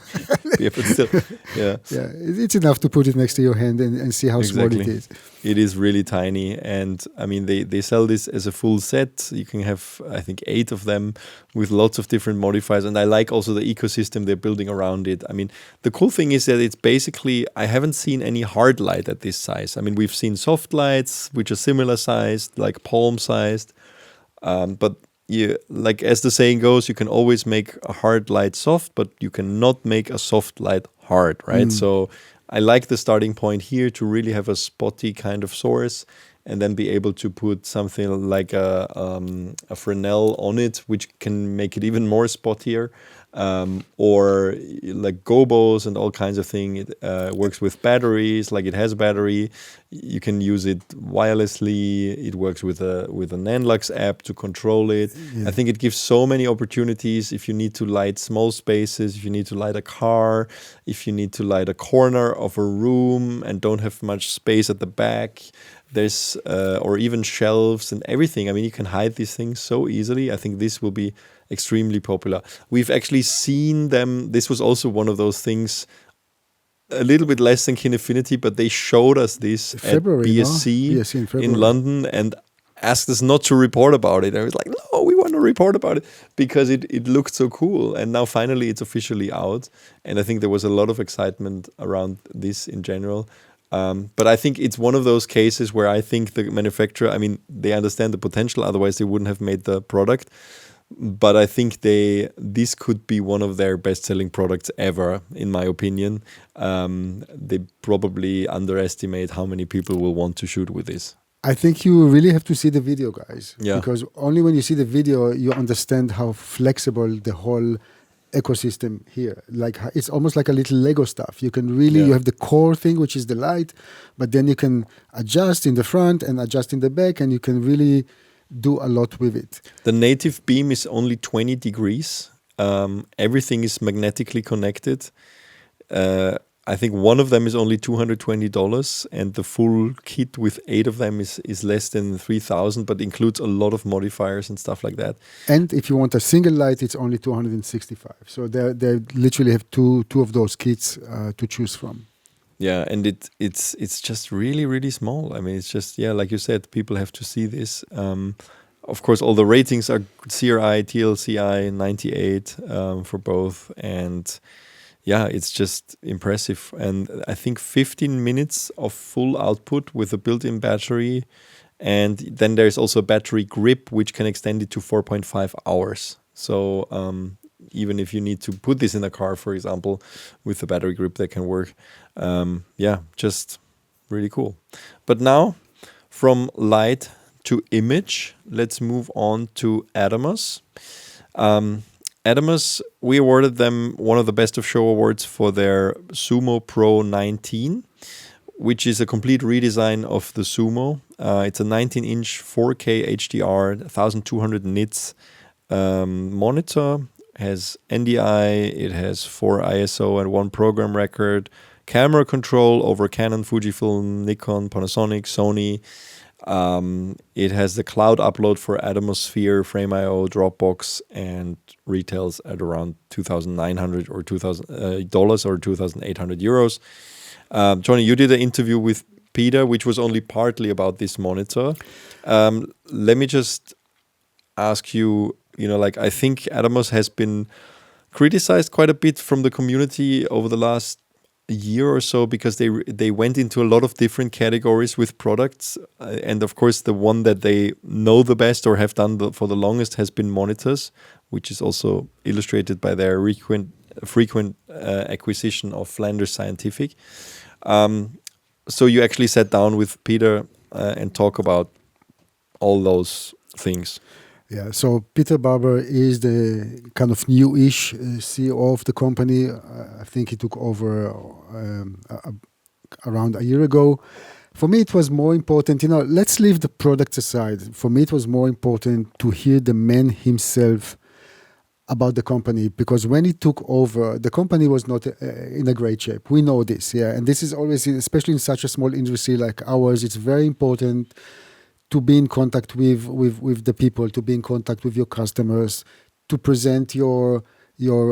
[SPEAKER 1] yeah, but still, yeah.
[SPEAKER 2] Yeah, it's enough to put it next to your hand and see how small it is.
[SPEAKER 1] It is really tiny, and I mean they sell this as a full set. You can have, I think, 8 of them with lots of different modifiers, and I like also the ecosystem they're building around it. I mean, the cool thing is that it's basically, I haven't seen any hard light at this size. I mean, we've seen soft lights which are similar sized, like palm sized, but you, like as the saying goes, you can always make a hard light soft, but you cannot make a soft light hard, right? So I like the starting point here to really have a spotty kind of source, and then be able to put something like a Fresnel on it, which can make it even more spottier, or like gobos and all kinds of things. It works with batteries, like it has a battery. You can use it wirelessly. It works with a Nanlux app to control it. Yeah. I think it gives so many opportunities. If you need to light small spaces, if you need to light a car, if you need to light a corner of a room and don't have much space at the back, there's or even shelves and everything. I mean, you can hide these things so easily. I think this will be extremely popular. We've actually seen them. This was also one of those things, a little bit less than Kinefinity, but they showed us this
[SPEAKER 2] February,
[SPEAKER 1] at BSC,
[SPEAKER 2] BSC
[SPEAKER 1] in London and asked us not to report about it. I was like, no, we want to report about it because it looked so cool. And now finally it's officially out. And I think there was a lot of excitement around this in general. But I think it's one of those cases where I think the manufacturer, I mean, they understand the potential, otherwise they wouldn't have made the product. But I think this could be one of their best-selling products ever, in my opinion. They probably underestimate how many people will want to shoot with this.
[SPEAKER 2] I think you really have to see the video, guys.
[SPEAKER 1] Yeah.
[SPEAKER 2] Because only when you see the video, you understand how flexible the whole ecosystem here. Like, it's almost like a little Lego stuff. You can really, you have the core thing, which is the light, but then you can adjust in the front and adjust in the back, and you can really do a lot with it.
[SPEAKER 1] The native beam is only 20 degrees. Everything is magnetically connected. I think one of them is only $220, and the full kit with 8 of them is less than $3,000, but includes a lot of modifiers and stuff like that. And
[SPEAKER 2] if you want a single light, it's only $265. So they literally have two of those kits to choose from.
[SPEAKER 1] Yeah, and it's just really, really small. I mean, it's just, like you said, people have to see this. Of course, all the ratings are CRI, TLCI, 98 for both. And it's just impressive. And I think 15 minutes of full output with a built-in battery. And then there's also a battery grip, which can extend it to 4.5 hours. So even if you need to put this in a car, for example, with the battery grip, that can work. Yeah, just really cool. But now, from light to image, let's move on to Atomos. Atomos, we awarded them one of the Best of Show awards for their Sumo Pro 19, which is a complete redesign of the Sumo. It's a 19-inch 4K HDR, 1200 nits monitor. Has NDI, it has 4 ISO and 1 program record, camera control over Canon, Fujifilm, Nikon, Panasonic, Sony. It has the cloud upload for Atmosphere, Frame.io, Dropbox, and retails at around $2,900 or $2,000 or 2,800 euros. Johnny, you did an interview with Peter, which was only partly about this monitor. Let me just ask you, like, I think Atomos has been criticized quite a bit from the community over the last year or so because they went into a lot of different categories with products. And of course, the one that they know the best or have done for the longest has been monitors, which is also illustrated by their frequent acquisition of Flanders Scientific. So you actually sat down with Peter and talk about all those things.
[SPEAKER 2] Yeah, so Peter Barber is the kind of new-ish CEO of the company. I think he took over around a year ago. For me, it was more important, let's leave the products aside. For me, it was more important to hear the man himself about the company, because when he took over, the company was not in a great shape. We know this, yeah. And this is always, especially in such a small industry like ours, it's very important to be in contact with the people, to be in contact with your customers, to present your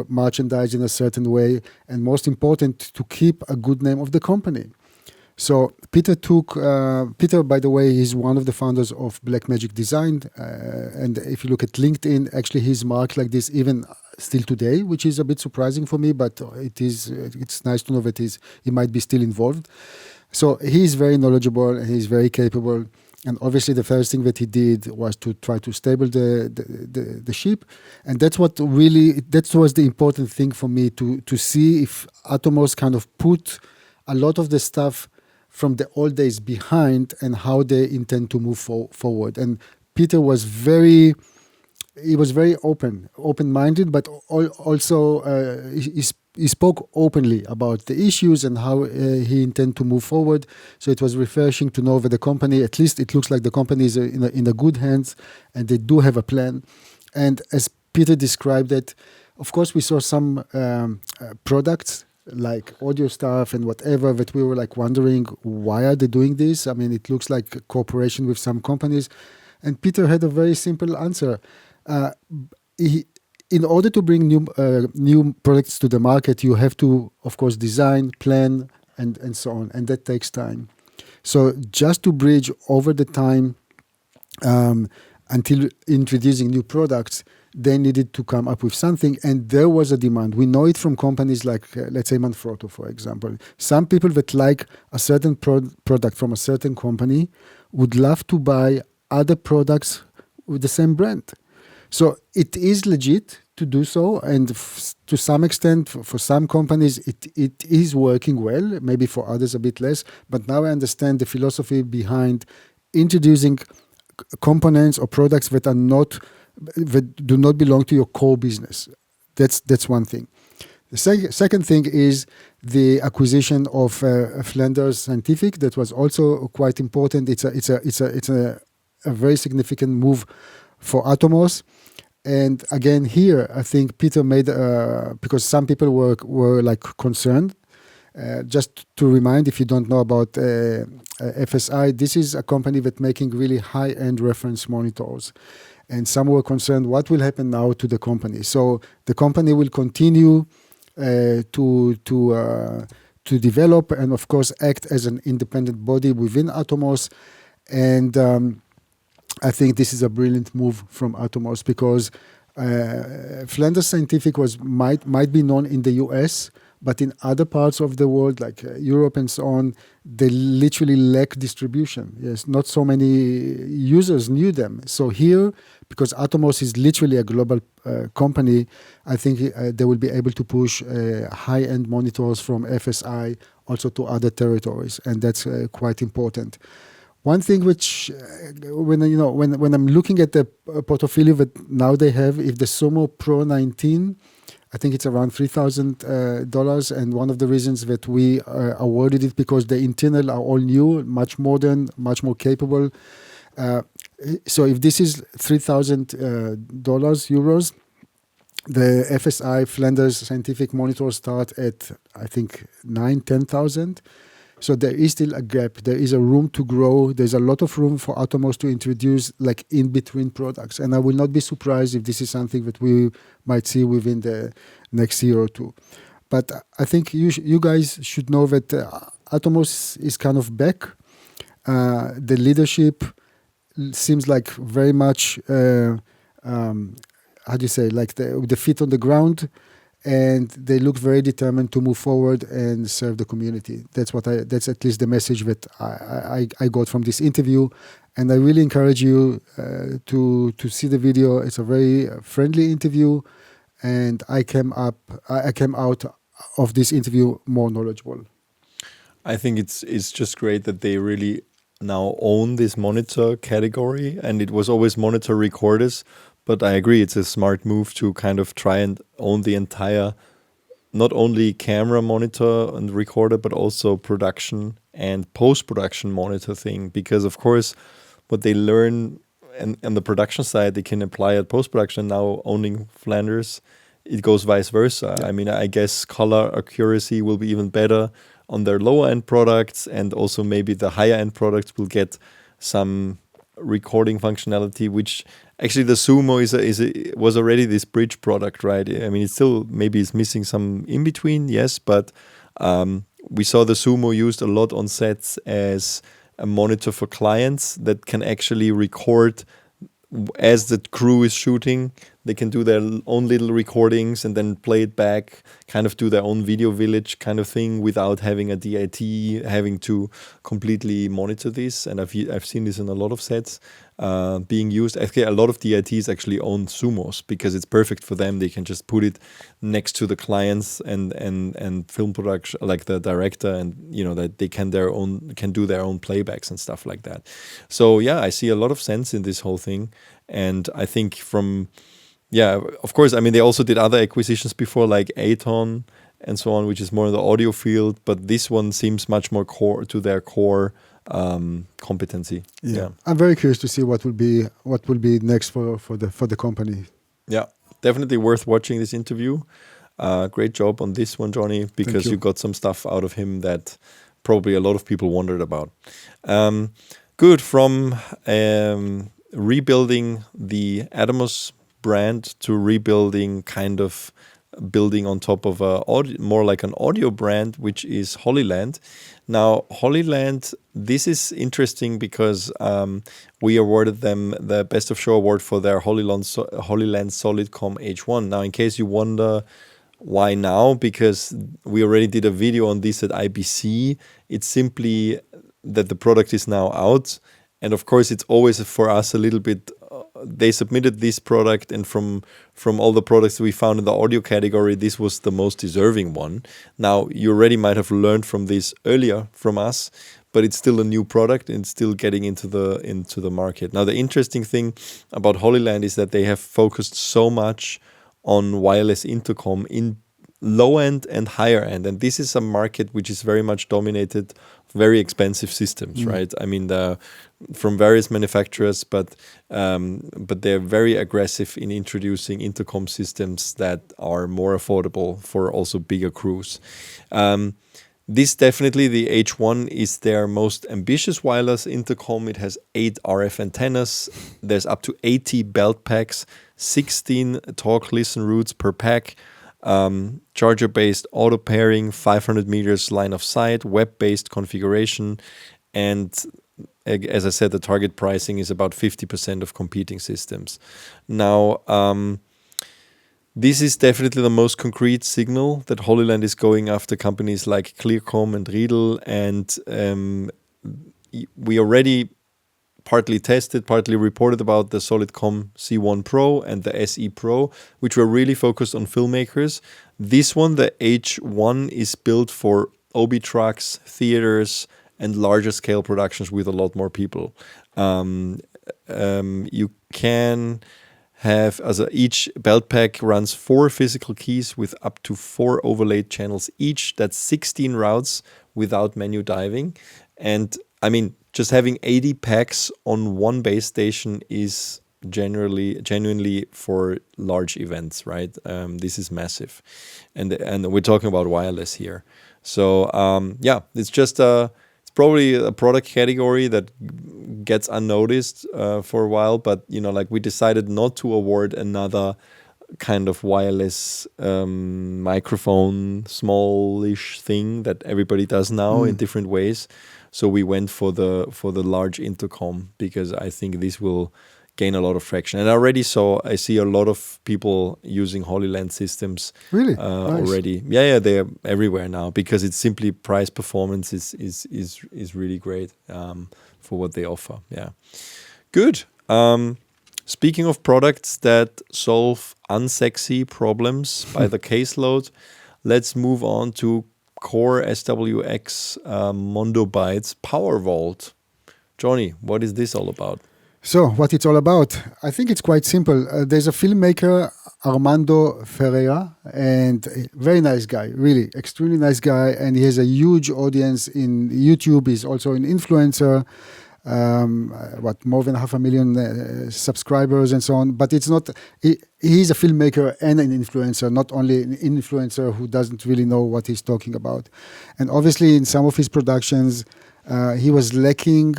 [SPEAKER 2] merchandise in a certain way, and most important, to keep a good name of the company. So Peter, by the way, he's one of the founders of Blackmagic Design, and if you look at LinkedIn, actually he's marked like this even still today, which is a bit surprising for me, but it's nice to know that he might be still involved. So he's very knowledgeable and he's very capable. And obviously, the first thing that he did was to try to stable the ship, and that was the important thing for me to see if Atomos kind of put a lot of the stuff from the old days behind and how they intend to move forward. And Peter was very open-minded, but also he spoke openly about the issues and how he intends to move forward. So it was refreshing to know that the company, at least it looks like the company is in a good hands, and they do have a plan. And as Peter described it, of course, we saw some products like audio stuff and whatever that we were like wondering, why are they doing this? I mean, it looks like a cooperation with some companies. And Peter had a very simple answer. In order to bring new products to the market, you have to, of course, design, plan, and so on, and that takes time. So just to bridge over the time until introducing new products, they needed to come up with something, and there was a demand. We know it from companies like, let's say, Manfrotto, for example. Some people that like a certain product from a certain company would love to buy other products with the same brand. So it is legit to do so, and to some extent, for some companies, it is working well, maybe for others a bit less, but now I understand the philosophy behind introducing components or products that do not belong to your core business. That's one thing. The second thing is the acquisition of Flanders Scientific. That was also quite important. It's a very significant move for Atomos. And again, here I think Peter made because some people were like concerned. Just to remind, if you don't know about FSI, this is a company that's making really high-end reference monitors. And some were concerned, what will happen now to the company? So the company will continue to develop and, of course, act as an independent body within Atomos. And I think this is a brilliant move from Atomos, because Flanders Scientific might be known in the US, but in other parts of the world, like Europe and so on, they literally lack distribution. Yes, not so many users knew them. So here, because Atomos is literally a global company, I think they will be able to push high-end monitors from FSI also to other territories, and that's quite important. One thing which, when I'm looking at the portfolio that now they have, if the Sumo Pro 19, I think it's around $3,000, and one of the reasons that we awarded it because the internal are all new, much modern, much more capable. So if this is €3,000, the FSI Flanders scientific monitors start at, I think, 10,000. So there is still a gap. There is a room to grow. There's a lot of room for Atomos to introduce like in between products. And I will not be surprised if this is something that we might see within the next year or two. But I think you guys should know that Atomos is kind of back. The leadership seems like very much, how do you say, like the feet on the ground. And they look very determined to move forward and serve the community. That's at least the message that I got from this interview. And I really encourage you to see the video. It's a very friendly interview, and I came out of this interview more knowledgeable.
[SPEAKER 1] I think it's just great that they really now own this monitor category, and it was always monitor recorders. But I agree, it's a smart move to kind of try and own the entire, not only camera monitor and recorder, but also production and post-production monitor thing. Because of course, what they learn on the production side, they can apply at post-production. Now owning Flanders, it goes vice versa. Yeah. I mean, I guess color accuracy will be even better on their lower end products, and also maybe the higher end products will get some recording functionality, which actually the Sumo was already this bridge product, right? I mean, it still maybe is missing some in between, yes, but we saw the Sumo used a lot on sets as a monitor for clients that can actually record as the crew is shooting. They can do their own little recordings and then play it back, kind of do their own video village kind of thing without having a DIT, having to completely monitor this. And I've seen this in a lot of sets being used. Actually, a lot of DITs actually own Sumos because it's perfect for them. They can just put it next to the clients and film production, like the director, and that they can do their own playbacks and stuff like that. So yeah, I see a lot of sense in this whole thing, and I think of course, I mean, they also did other acquisitions before, like Aton and so on, which is more in the audio field, but this one seems much more core to their core competency. Yeah,
[SPEAKER 2] I'm very curious to see what will be next for the company.
[SPEAKER 1] Yeah, definitely worth watching this interview. Great job on this one, Johnny, because you got some stuff out of him that probably a lot of people wondered about. Good. From rebuilding the Atomos brand to rebuilding, kind of building on top of more like an audio brand, which is Hollyland. Now, Hollyland, this is interesting because we awarded them the Best of Show award for their Hollyland SolidCom H1. Now, in case you wonder why now, because we already did a video on this at IBC. It's simply that the product is now out. And of course, it's always for us a little bit, they submitted this product, and from all the products we found in the audio category, this was the most deserving one. Now, you already might have learned from this earlier from us, but it's still a new product and still getting into the market. Now, the interesting thing about Hollyland is that they have focused so much on wireless intercom in low end and higher end, and this is a market which is very much dominated very expensive systems, right? I mean, from various manufacturers, but they're very aggressive in introducing intercom systems that are more affordable for also bigger crews. This definitely, the H1 is their most ambitious wireless intercom. It has 8 RF antennas. There's up to 80 belt packs, 16 talk listen routes per pack. Charger-based auto pairing, 500 meters line of sight, web-based configuration, and as I said, the target pricing is about 50% of competing systems. Now, This is definitely the most concrete signal that Hollyland is going after companies like Clearcom and Riedel, and we already partly tested, partly reported about the SolidCom C1 Pro and the SE Pro, which were really focused on filmmakers. This one, the H1, is built for OB trucks, theaters, and larger scale productions with a lot more people. You can have, each belt pack runs 4 physical keys with up to 4 overlaid channels each. That's 16 routes without menu diving. And I mean, just having 80 packs on one base station is genuinely for large events, right? This is massive. And we're talking about wireless here. So it's just it's probably a product category that gets unnoticed for a while, but we decided not to award another kind of wireless microphone, smallish thing that everybody does now in different ways. So we went for the large intercom because I think this will gain a lot of traction. And I see a lot of people using Hollyland systems.
[SPEAKER 2] Really?
[SPEAKER 1] Nice.
[SPEAKER 2] Already.
[SPEAKER 1] Yeah, they're everywhere now because it's simply price performance is really great for what they offer. Yeah, good. Speaking of products that solve unsexy problems by the caseload, let's move on to Core SWX Mondobytes Power Vault. Johnny, what is this all about?
[SPEAKER 2] So what it's all about, I think it's quite simple. There's a filmmaker, Armando Ferreira, and a very nice guy, really extremely nice guy, and he has a huge audience in YouTube. He's also an influencer, more than 500,000 subscribers and so on. But it's not, he's a filmmaker and an influencer, not only an influencer who doesn't really know what he's talking about. And obviously in some of his productions, he was lacking,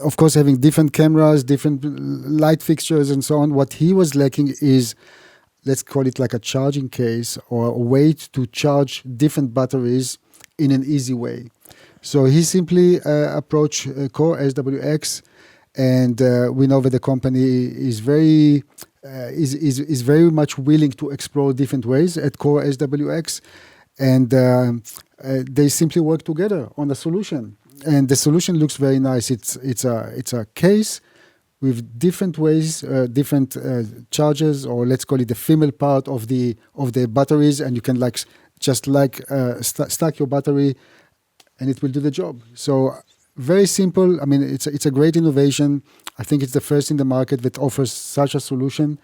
[SPEAKER 2] of course, having different cameras, different light fixtures and so on. What he was lacking is, let's call it like a charging case or a way to charge different batteries in an easy way. So he simply approached Core SWX, and we know that the company is very much willing to explore different ways at Core SWX, and they simply work together on a solution. And the solution looks very nice. It's a case with different ways, different charges, or let's call it the female part of the batteries, and you can stack your battery, and it will do the job. So very simple. I mean, it's a great innovation. I think it's the first in the market that offers such a solution,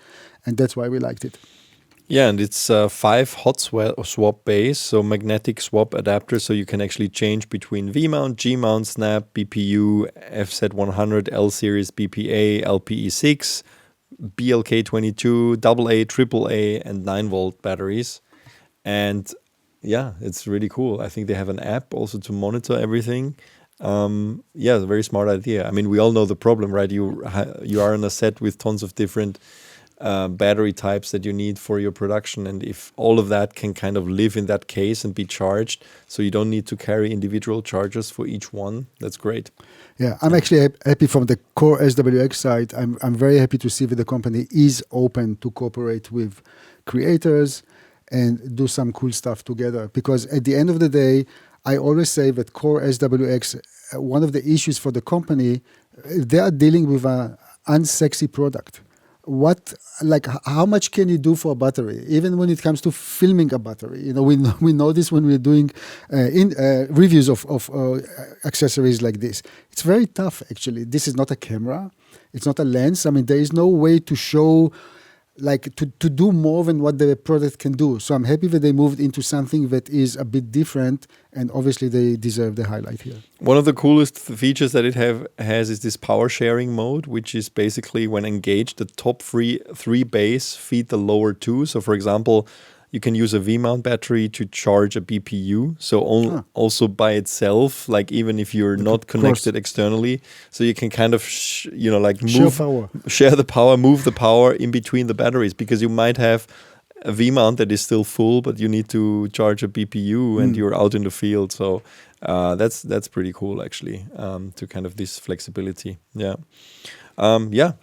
[SPEAKER 2] and that's why we liked it.
[SPEAKER 1] Yeah, and it's 5 hot swap bays, so magnetic swap adapters, so you can actually change between V-mount, G-mount, snap, BPU, FZ100, L-series, BPA, LPE6, BLK22, AA, AAA, and 9-volt batteries. And yeah, it's really cool. I think they have an app also to monitor everything. It's a very smart idea. I mean, we all know the problem, right? You are on a set with tons of different battery types that you need for your production, and if all of that can kind of live in that case and be charged, so you don't need to carry individual chargers for each one, that's great.
[SPEAKER 2] Yeah, I'm actually happy from the Core SWX side. I'm very happy to see that the company is open to cooperate with creators and do some cool stuff together, because at the end of the day, I always say that Core SWX, one of the issues for the company, they are dealing with an unsexy product. How much can you do for a battery? Even when it comes to filming a battery, we know this when we're doing reviews of accessories like this. It's very tough, actually. This is not a camera. It's not a lens. I mean, there is no way to show, to do more than what the product can do. So I'm happy that they moved into something that is a bit different, and obviously they deserve the highlight here.
[SPEAKER 1] One of the coolest features that it has is this power sharing mode, which is basically when engaged, the top three bays feed the lower 2. So for example, you can use a V-mount battery to charge a BPU. So also by itself, even if you're not connected externally, so you can kind of, share the power, move the power in between the batteries, because you might have a V-mount that is still full, but you need to charge a BPU and you're out in the field. So that's pretty cool, actually, to kind of this flexibility. Yeah.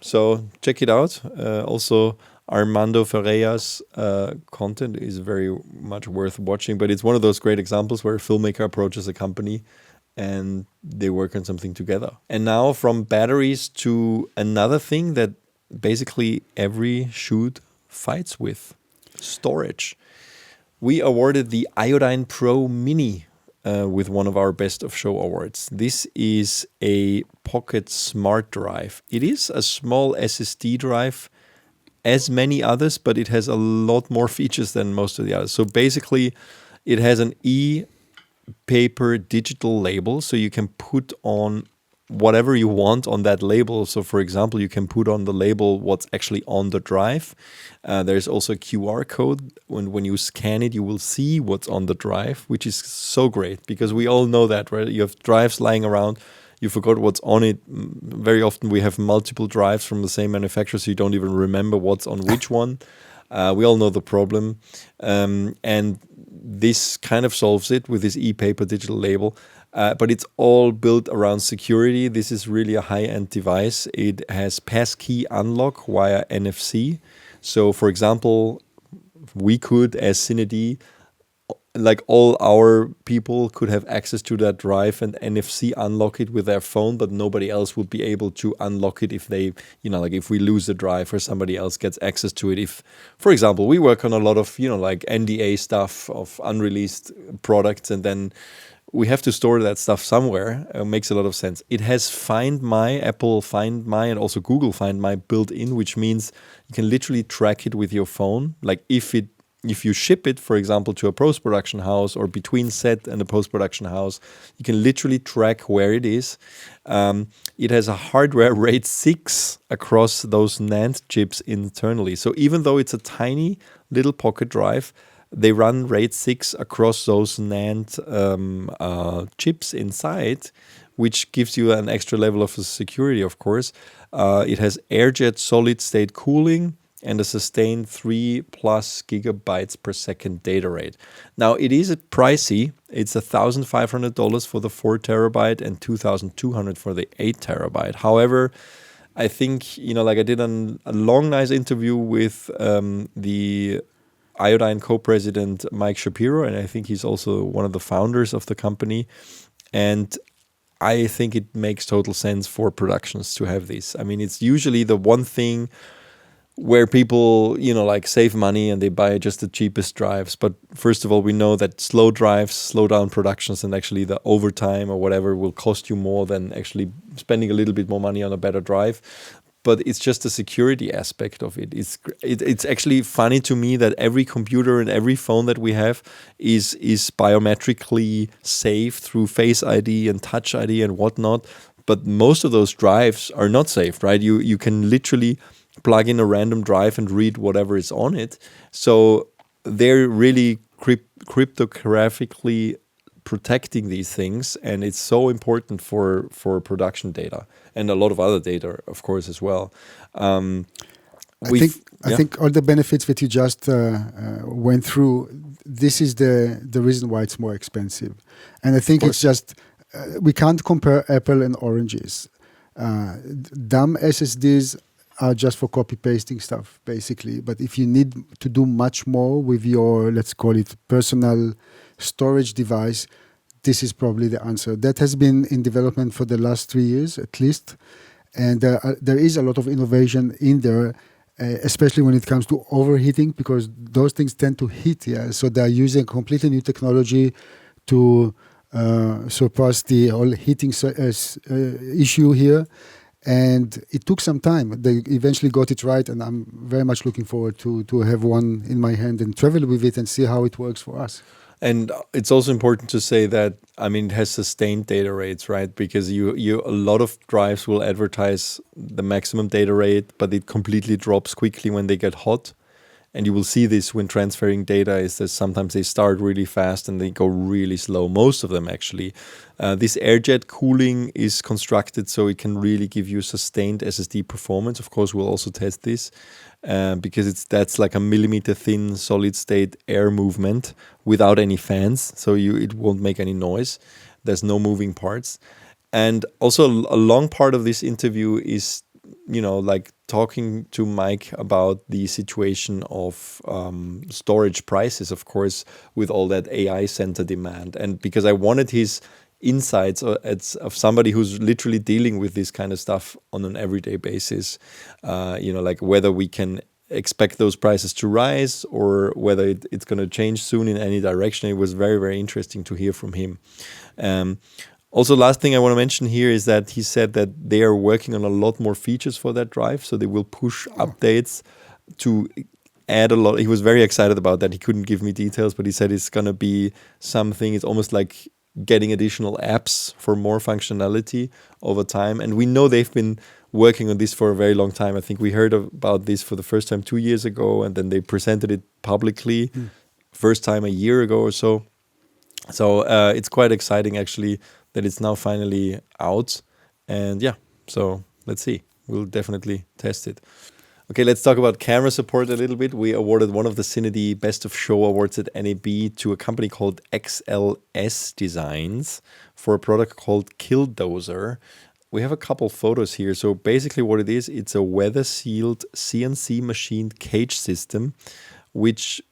[SPEAKER 1] So check it out. Also, Armando Ferreira's content is very much worth watching, but it's one of those great examples where a filmmaker approaches a company and they work on something together. And now from batteries to another thing that basically every shoot fights with, storage. We awarded the Iodine Pro Mini with one of our Best of Show awards. This is a pocket smart drive. It is a small SSD drive, as many others, but it has a lot more features than most of the others. So basically, it has an e-paper digital label, so you can put on whatever you want on that label. So for example, you can put on the label what's actually on the drive. There's also a QR code. When you scan it, you will see what's on the drive, which is so great because we all know that, right? You have drives lying around, you forgot what's on it. Very often we have multiple drives from the same manufacturer, so you don't even remember what's on which one. We all know the problem. And this kind of solves it with this e-paper digital label. But it's all built around security. This is really a high-end device. It has passkey unlock via NFC. So, for example, we could, as CineD, like all our people could have access to that drive and NFC unlock it with their phone, but nobody else would be able to unlock it if they, like if we lose the drive or somebody else gets access to it. If, for example, we work on a lot of, like NDA stuff of unreleased products, and then we have to store that stuff somewhere. It makes a lot of sense. It has Find My, Apple Find My, and also Google Find My built in, which means you can literally track it with your phone. Like if you ship it, for example, to a post-production house or between set and a post-production house, you can literally track where it is. It has a hardware RAID 6 across those NAND chips internally. So even though it's a tiny little pocket drive, they run RAID 6 across those NAND chips inside, which gives you an extra level of security, of course. It has air-jet solid-state cooling and a sustained 3+ gigabytes per second data rate. Now, it is pricey. It's $1,500 for the 4 terabyte and $2,200 for the 8 terabyte. However, I think, like I did a long, nice interview with the Iodine co-president Mike Shapiro, and I think he's also one of the founders of the company. And I think it makes total sense for productions to have this. I mean, it's usually the one thing where people, like save money and they buy just the cheapest drives. But first of all, we know that slow drives slow down productions, and actually the overtime or whatever will cost you more than actually spending a little bit more money on a better drive. But it's just the security aspect of it. It's actually funny to me that every computer and every phone that we have is biometrically safe through Face ID and Touch ID and whatnot. But most of those drives are not safe, right? You can literally plug in a random drive and read whatever is on it. So they're really cryptographically protecting these things, and it's so important for production data and a lot of other data, of course, as well. I
[SPEAKER 2] think all the benefits that you just went through, this is the reason why it's more expensive. And I think it's just we can't compare apple and oranges. Dumb SSDs are just for copy pasting stuff, basically. But if you need to do much more with your, let's call it, personal storage device, this is probably the answer. That has been in development for the last 3 years at least. And there is a lot of innovation in there, especially when it comes to overheating, because those things tend to heat. Yeah? So they're using completely new technology to surpass the whole heating issue here. And it took some time. They eventually got it right, and I'm very much looking forward to have one in my hand and travel with it and see how it works for us.
[SPEAKER 1] And it's also important to say that, it has sustained data rates, right? Because a lot of drives will advertise the maximum data rate, but it completely drops quickly when they get hot. And you will see this when transferring data, is that sometimes they start really fast and they go really slow. Most of them, actually. This air-jet cooling is constructed so it can really give you sustained SSD performance. Of course, we'll also test this because that's like a millimeter thin solid-state air movement without any fans. So it won't make any noise. There's no moving parts. And also a long part of this interview is, talking to Mike about the situation of storage prices, of course, with all that AI center demand. And because I wanted his insights of somebody who's literally dealing with this kind of stuff on an everyday basis, like whether we can expect those prices to rise or whether it's going to change soon in any direction. It was very, very interesting to hear from him. Also, last thing I want to mention here is that he said that they are working on a lot more features for that drive. So they will push updates to add a lot. He was very excited about that. He couldn't give me details, but he said it's going to be something. It's almost like getting additional apps for more functionality over time. And we know they've been working on this for a very long time. I think we heard about this for the first time 2 years ago, and then they presented it publicly first time a year ago or so. So it's quite exciting, actually, that it's now finally out. And yeah, so let's see. We'll definitely test it. Okay, let's talk about camera support a little bit. We awarded one of the Cinity Best of Show Awards at NAB to a company called XLS Designs for a product called Killdozer. We have a couple photos here. So basically what it is, it's a weather-sealed CNC machined cage system, which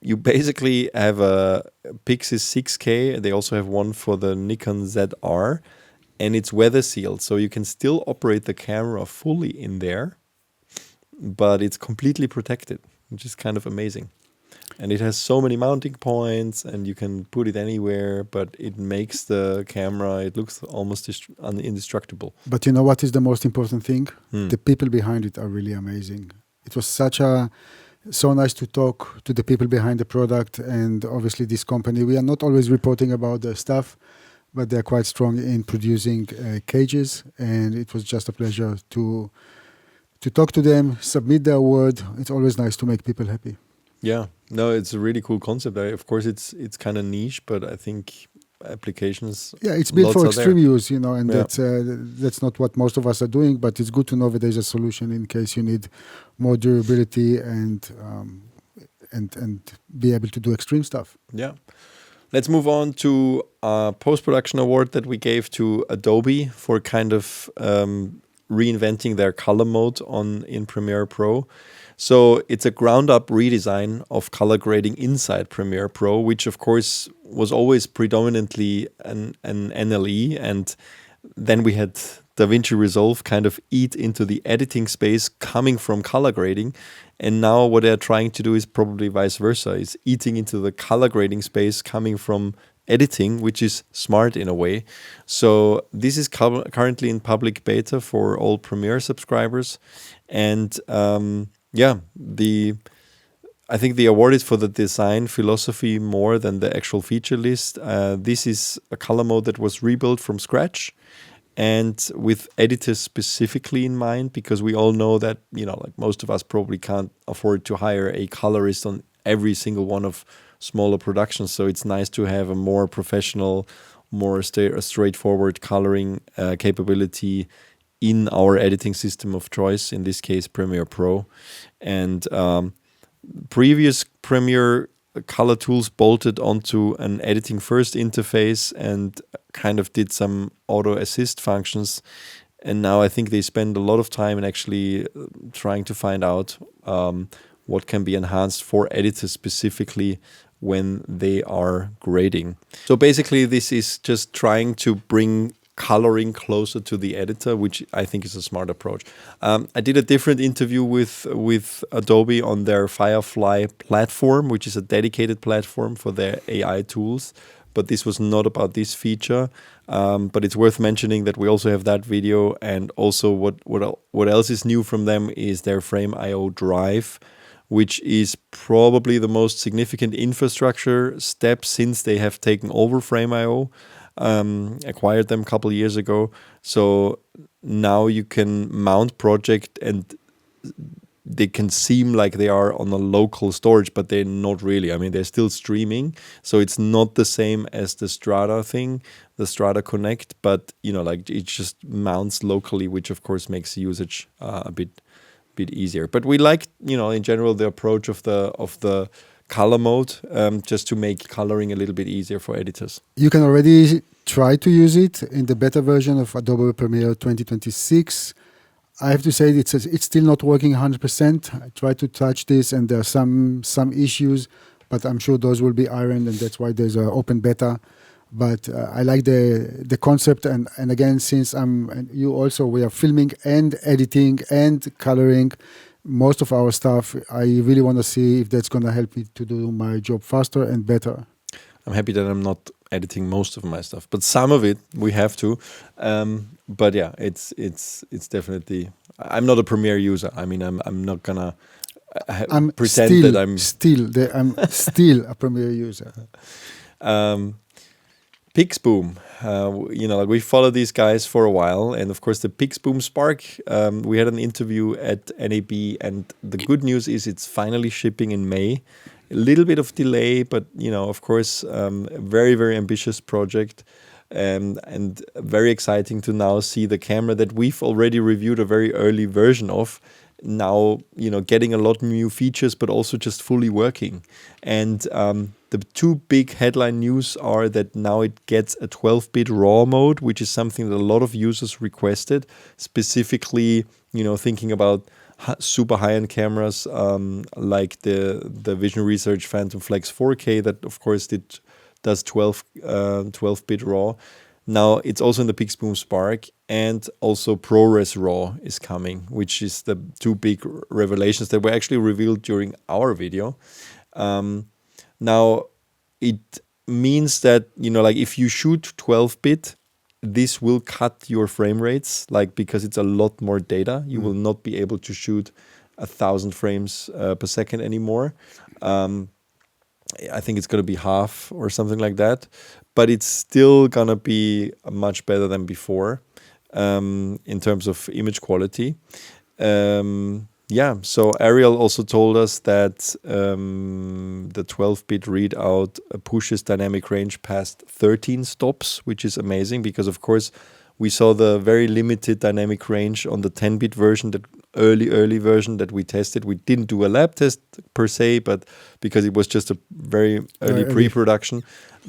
[SPEAKER 1] you basically have a Pixis 6K. They also have one for the Nikon ZR, and it's weather sealed. So you can still operate the camera fully in there, but it's completely protected, which is kind of amazing. And it has so many mounting points, and you can put it anywhere, but it makes the camera, it looks almost indestructible.
[SPEAKER 2] But you know what is the most important thing? The people behind it are really amazing. It was so nice to talk to the people behind the product, and obviously this company, we are not always reporting about their stuff, but they're quite strong in producing cages, and it was just a pleasure to talk to them, submit their award. It's always nice to make people happy.
[SPEAKER 1] Yeah, no, it's a really cool concept. Of course, it's kind of niche, but I think applications.
[SPEAKER 2] Yeah, it's built for extreme use, and that's not what most of us are doing. But it's good to know that there's a solution in case you need more durability and be able to do extreme stuff.
[SPEAKER 1] Yeah. Let's move on to a post-production award that we gave to Adobe for kind of reinventing their color mode in Premiere Pro. So it's a ground-up redesign of color grading inside Premiere Pro, which of course was always predominantly an NLE, and then we had DaVinci Resolve kind of eat into the editing space coming from color grading, and now what they're trying to do is probably vice versa, is eating into the color grading space coming from editing, which is smart in a way. So this is currently in public beta for all Premiere subscribers, and I think the award is for the design philosophy more than the actual feature list. This is a color mode that was rebuilt from scratch and with editors specifically in mind, because we all know that, like most of us probably can't afford to hire a colorist on every single one of smaller productions. So it's nice to have a more professional, more straightforward coloring capability in our editing system of choice, in this case Premiere Pro. And previous Premiere color tools bolted onto an editing first interface and kind of did some auto assist functions, and now I think they spend a lot of time in actually trying to find out what can be enhanced for editors specifically when they are grading. So basically this is just trying to bring coloring closer to the editor, which I think is a smart approach. I did a different interview with Adobe on their Firefly platform, which is a dedicated platform for their AI tools, but this was not about this feature. But it's worth mentioning that we also have that video, and also what else is new from them is their Frame.io drive, which is probably the most significant infrastructure step since they have taken over Frame.io. Acquired them a couple of years ago. So now you can mount project and they can seem like they are on a local storage, but they're not really. I mean, they're still streaming. So it's not the same as the Strata thing, the Strata Connect, but like it just mounts locally, which of course makes usage a bit easier. But we like, in general, the approach of the color mode, just to make coloring a little bit easier for editors.
[SPEAKER 2] You can already try to use it in the beta version of Adobe Premiere 2026. I have to say it's still not working 100%. I tried to touch this, and there are some issues, but I'm sure those will be ironed, and that's why there's an open beta. But I like the concept, and again, since we are filming and editing and coloring most of our stuff, I really want to see if that's going to help me to do my job faster and better.
[SPEAKER 1] I'm happy that I'm not editing most of my stuff, but some of it we have to. But yeah, it's definitely. I'm not a Premiere user. I mean, I'm not gonna pretend that I'm
[SPEAKER 2] still a Premiere user.
[SPEAKER 1] Pixboom, we follow these guys for a while, and of course the Pixboom Spark. We had an interview at NAB, and the good news is it's finally shipping in May. A little bit of delay, but of course, a very, very ambitious project, and very exciting to now see the camera that we've already reviewed a very early version of. Now, getting a lot of new features, but also just fully working. And the two big headline news are that now it gets a 12-bit RAW mode, which is something that a lot of users requested, specifically, thinking about super high-end cameras like the Vision Research Phantom Flex 4K that, of course, does 12-bit RAW. Now, it's also in the Pixboom Spark, and also ProRes RAW is coming, which is the two big revelations that were actually revealed during our video. Now, it means that, if you shoot 12-bit, this will cut your frame rates, because it's a lot more data. You will not be able to shoot 1,000 frames per second anymore. I think it's going to be half or something like that, but it's still going to be much better than before in terms of image quality. So Ariel also told us that the 12-bit readout pushes dynamic range past 13 stops, which is amazing because, of course, we saw the very limited dynamic range on the 10-bit version, the early version that we tested. We didn't do a lab test per se, but because it was just a very early pre-production.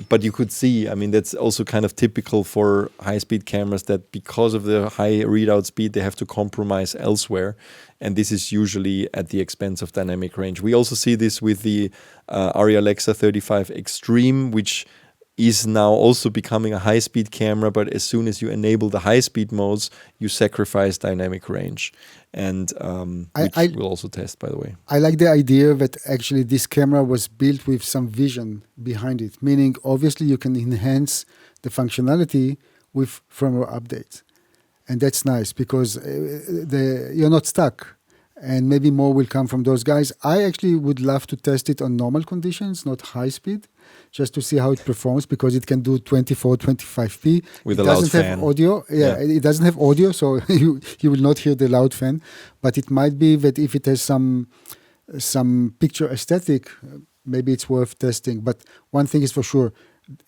[SPEAKER 1] But you could see, that's also kind of typical for high-speed cameras that because of the high readout speed, they have to compromise elsewhere. And this is usually at the expense of dynamic range. We also see this with the ARRI Alexa 35 Extreme, which is now also becoming a high-speed camera, but as soon as you enable the high-speed modes, you sacrifice dynamic range. And which we'll also test, by the way.
[SPEAKER 2] I like the idea that actually this camera was built with some vision behind it, meaning obviously you can enhance the functionality with firmware updates. And that's nice because you're not stuck. And maybe more will come from those guys. I actually would love to test it on normal conditions, not high speed, just to see how it performs because it can do 24, 25p.
[SPEAKER 1] With a loud fan.
[SPEAKER 2] It doesn't have audio. Yeah, it doesn't have audio, so you will not hear the loud fan. But it might be that if it has some picture aesthetic, maybe it's worth testing. But one thing is for sure,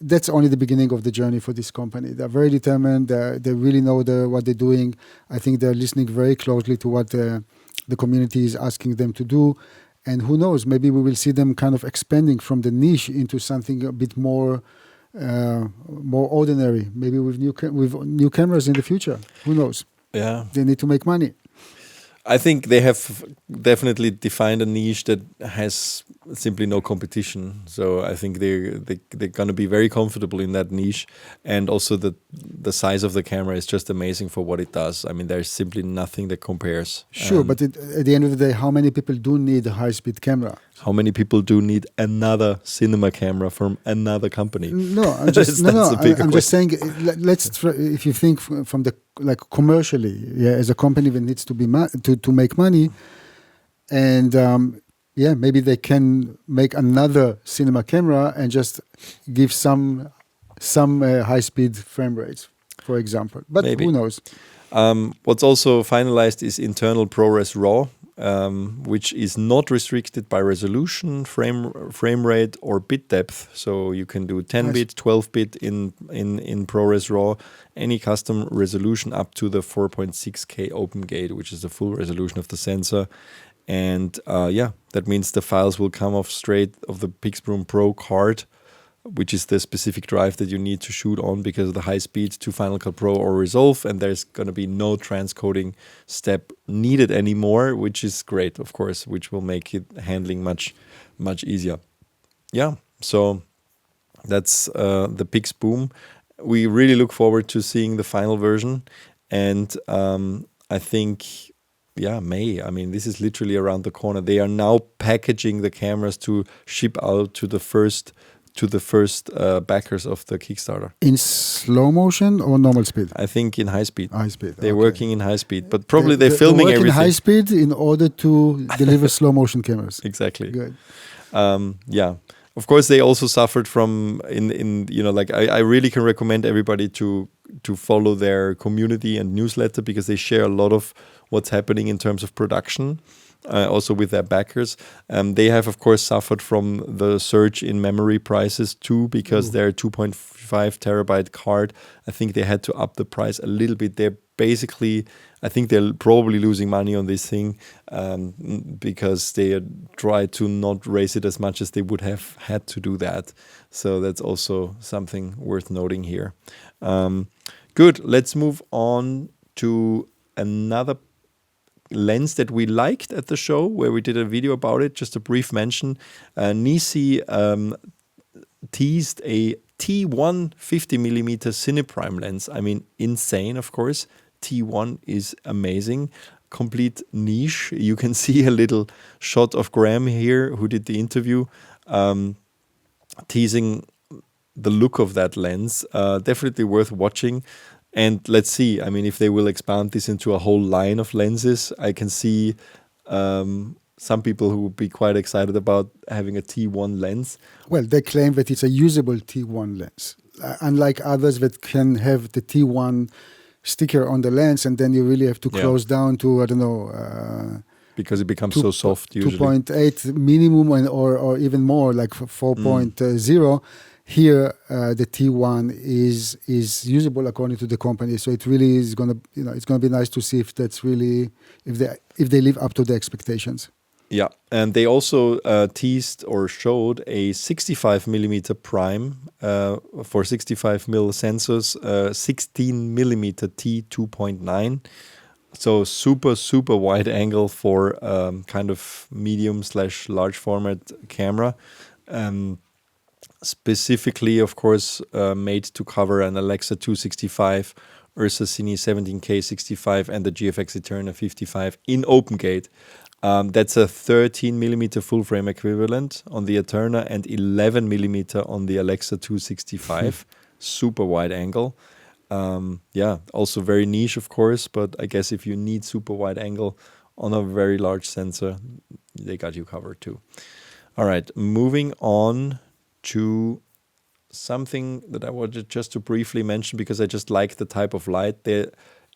[SPEAKER 2] that's only the beginning of the journey for this company. They're very determined. They really know what they're doing. I think they're listening very closely to what the community is asking them to do. And who knows, maybe we will see them kind of expanding from the niche into something a bit more ordinary, maybe with new cameras in the future. Who knows?
[SPEAKER 1] Yeah.
[SPEAKER 2] They need to make money.
[SPEAKER 1] I think they have definitely defined a niche that has simply no competition. So I think they're going to be very comfortable in that niche. And also the size of the camera is just amazing for what it does. There's simply nothing that compares.
[SPEAKER 2] Sure, but at the end of the day, how many people do need a high-speed camera?
[SPEAKER 1] How many people do need another cinema camera from another company?
[SPEAKER 2] No, I'm just I'm just saying. If you think from the commercially, as a company that needs to be to make money, and maybe they can make another cinema camera and just give some high-speed frame rates, for example. But maybe. Who knows?
[SPEAKER 1] What's also finalized is internal ProRes RAW. Which is not restricted by resolution, frame rate, or bit depth. So you can do 10-bit, 12-bit in ProRes RAW, any custom resolution up to the 4.6K open gate, which is the full resolution of the sensor. And that means the files will come off straight of the Pixboom Pro card which is the specific drive that you need to shoot on because of the high speed to Final Cut Pro or Resolve, and there's going to be no transcoding step needed anymore, which is great, of course, which will make it handling much easier. Yeah, so that's the Pixboom. We really look forward to seeing the final version, and I think, May. I mean, this is literally around the corner. They are now packaging the cameras to ship out to the first backers of the Kickstarter.
[SPEAKER 2] In slow motion or normal speed?
[SPEAKER 1] I think in high speed.
[SPEAKER 2] High speed.
[SPEAKER 1] They're
[SPEAKER 2] okay.
[SPEAKER 1] working in high speed, but probably they're filming
[SPEAKER 2] they work
[SPEAKER 1] everything.
[SPEAKER 2] in high speed in order to deliver slow motion cameras.
[SPEAKER 1] Exactly.
[SPEAKER 2] Good.
[SPEAKER 1] Of course, they also suffered from I really can recommend everybody to follow their community and newsletter because they share a lot of what's happening in terms of production, also with their backers. They have, of course, suffered from the surge in memory prices too because their 2.5 terabyte card, I think they had to up the price a little bit. They're basically, I think they're probably losing money on this thing because they try to not raise it as much as they would have had to do that. So that's also something worth noting here. Good. Let's move on to another lens that we liked at the show where we did a video about it. Just a brief mention. Nisi teased a T1 50mm Cineprime lens. I mean, insane, of course. T1 is amazing. Complete niche. You can see a little shot of Graham here, who did the interview, teasing the look of that lens. Definitely worth watching. And let's see, I mean, if they will expand this into a whole line of lenses, I can see some people who would be quite excited about having a T1 lens.
[SPEAKER 2] Well, they claim that it's a usable T1 lens, unlike others that can have the T1 sticker on the lens, and then you really have to close down to, I don't know...
[SPEAKER 1] because it becomes so soft usually.
[SPEAKER 2] 2.8 minimum or even more, like 4.0. Here, the T1 is usable according to the company, so it really is gonna, it's gonna be nice to see if that's really if they live up to the expectations.
[SPEAKER 1] Yeah, and they also teased or showed a 65mm prime for 65mm sensors, 16mm T2.9. So super wide angle for kind of medium/large format camera. Specifically, of course, made to cover an Alexa 265, Ursa Cine 17K 65, and the GFX Eterna 55 in open gate. That's a 13mm full frame equivalent on the Eterna and 11mm on the Alexa 265. Super wide angle. Also very niche, of course, but I guess if you need super wide angle on a very large sensor, they got you covered too. All right, moving on to something that I wanted just to briefly mention because I just like the type of light. They're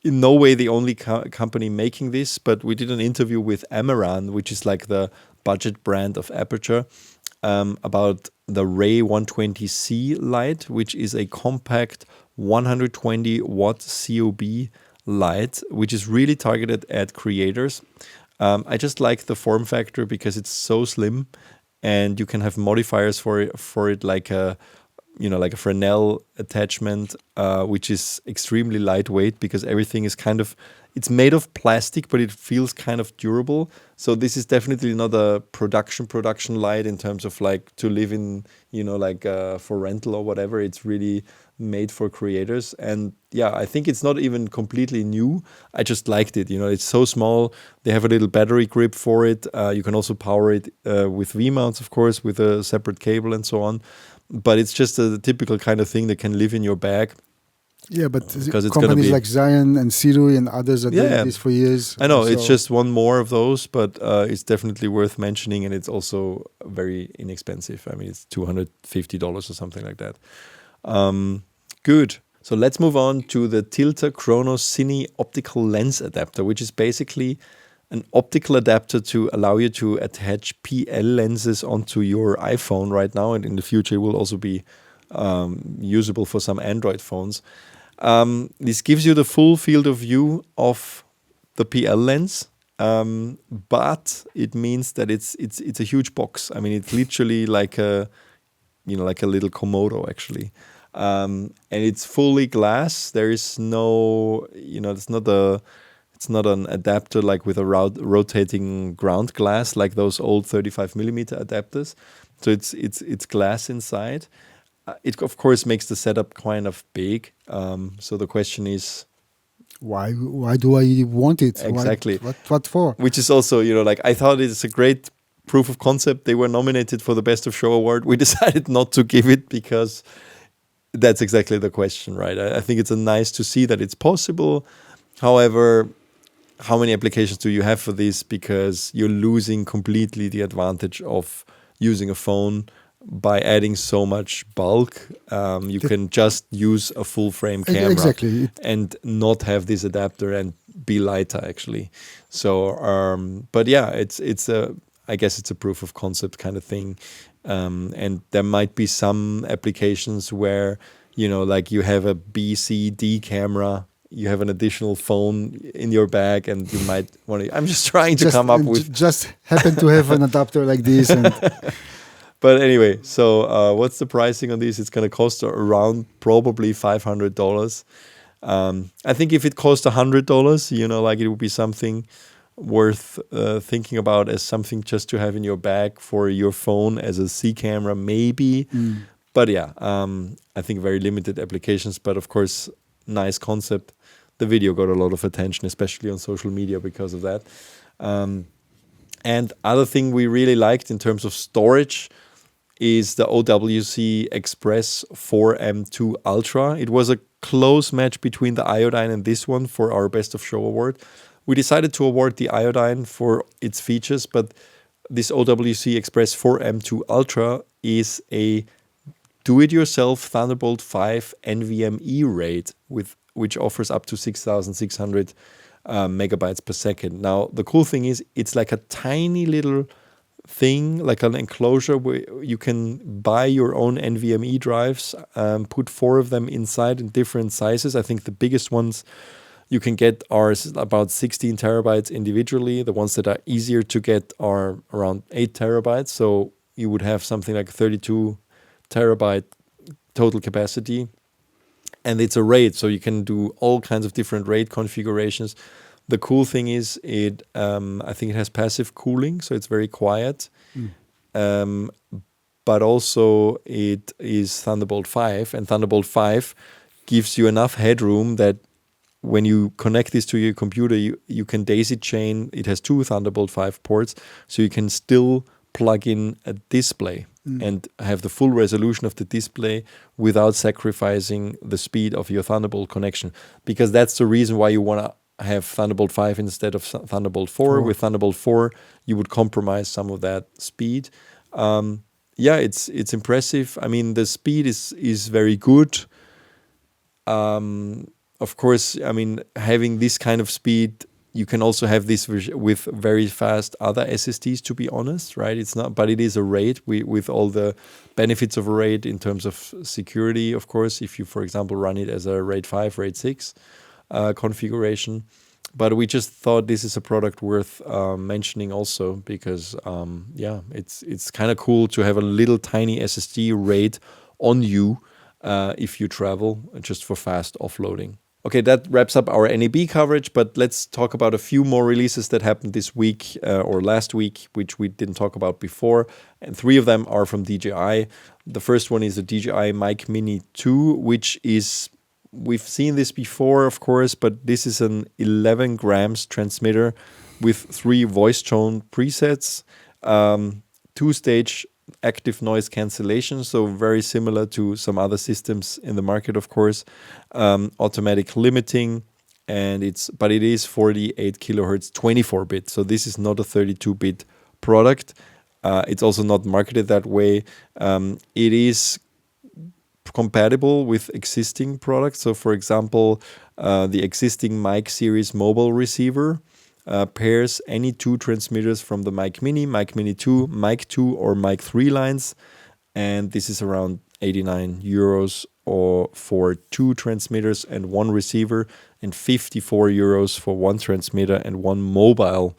[SPEAKER 1] in no way the only company making this, but we did an interview with Amaran, which is like the budget brand of aperture, about the Ray 120C light, which is a compact 120 watt COB light, which is really targeted at creators. I just like the form factor because it's so slim, and you can have modifiers for it like a Fresnel attachment, which is extremely lightweight because everything is it's made of plastic, but it feels kind of durable. So this is definitely not a production light in terms of like to live in, for rental or whatever. It's really made for creators. And yeah, I think it's not even completely new. I just liked it. It's so small. They have a little battery grip for it. You can also power it with V-mounts, of course, with a separate cable and so on. But it's just a typical kind of thing that can live in your bag.
[SPEAKER 2] Yeah, but companies like Zion and Sirui and others are doing this for years.
[SPEAKER 1] I know, it's just one more of those, but it's definitely worth mentioning, and it's also very inexpensive. I mean, it's $250 or something like that. Good. So let's move on to the Tilta Chrono Cine optical lens adapter, which is basically an optical adapter to allow you to attach PL lenses onto your iPhone right now, and in the future it will also be usable for some Android phones. This gives you the full field of view of the PL lens, but it means that it's a huge box. I mean, it's literally like like a little Komodo actually. And it's fully glass. There is no, it's not an adapter like with a rotating ground glass like those old 35mm adapters. So it's glass inside. It of course makes the setup kind of big. So the question is,
[SPEAKER 2] why do I want it?
[SPEAKER 1] Exactly.
[SPEAKER 2] What for?
[SPEAKER 1] Which is also, like I thought it's a great proof of concept. They were nominated for the Best of Show award. We decided not to give it because that's exactly the question, right? I think it's nice to see that it's possible. However, how many applications do you have for this? Because you're losing completely the advantage of using a phone by adding so much bulk. You can just use a full frame camera
[SPEAKER 2] exactly.
[SPEAKER 1] and not have this adapter and be lighter actually. So, but yeah, I guess it's a proof of concept kind of thing. And there might be some applications where, like you have a B, C, D camera, you have an additional phone in your bag, and you might want to. I'm just trying to come up with.
[SPEAKER 2] Just happen to have an adapter like this. And
[SPEAKER 1] but anyway, so what's the pricing on this? It's going to cost around probably $500. I think if it cost $100, like it would be something worth thinking about as something just to have in your bag for your phone as a C camera, maybe. But yeah, I think very limited applications. But of course, nice concept. The video got a lot of attention, especially on social media because of that. And other thing we really liked in terms of storage is the OWC Express 4M2 Ultra. It was a close match between the Iodine and this one for our Best of Show award. We decided to award the Iodine for its features, but this OWC Express 4M2 Ultra is a do-it-yourself Thunderbolt 5 NVMe RAID which offers up to 6,600 megabytes per second. Now, the cool thing is it's like a tiny little thing, like an enclosure where you can buy your own NVMe drives, put 4 of them inside in different sizes. I think the biggest ones you can get are about 16 terabytes individually. The ones that are easier to get are around 8 terabytes. So you would have something like 32 terabyte total capacity. And it's a RAID, so you can do all kinds of different RAID configurations. The cool thing is I think it has passive cooling, so it's very quiet. But also it is Thunderbolt 5, and Thunderbolt 5 gives you enough headroom that when you connect this to your computer, you can daisy chain. It has 2 Thunderbolt 5 ports, so you can still plug in a display and have the full resolution of the display without sacrificing the speed of your Thunderbolt connection. Because that's the reason why you want to have Thunderbolt 5 instead of Thunderbolt 4. With Thunderbolt 4, you would compromise some of that speed. Yeah, it's impressive. I mean, the speed is very good. Of course, I mean, having this kind of speed, you can also have this with very fast other SSDs, to be honest, right? It's not, but it is a RAID with all the benefits of a RAID in terms of security, of course, if you, for example, run it as a RAID 5, RAID 6 configuration. But we just thought this is a product worth mentioning also because, yeah, it's kind of cool to have a little tiny SSD RAID on you if you travel, just for fast offloading. Okay, that wraps up our NAB coverage, but let's talk about a few more releases that happened this week or last week, which we didn't talk about before. And 3 of them are from DJI. The first one is the DJI Mic Mini 2, which is, we've seen this before, of course, but this is an 11 grams transmitter with 3 voice tone presets, 2-stage active noise cancellation, so very similar to some other systems in the market, of course. Automatic limiting, and but it is 48 kilohertz 24-bit, so this is not a 32-bit product. It's also not marketed that way. It is compatible with existing products. So, for example, the existing Mic series mobile receiver pairs any 2 transmitters from the Mic Mini, Mic Mini 2, Mic 2 or Mic 3 lines, and this is around 89 euros or for 2 transmitters and 1 receiver, and 54 euros for 1 transmitter and 1 mobile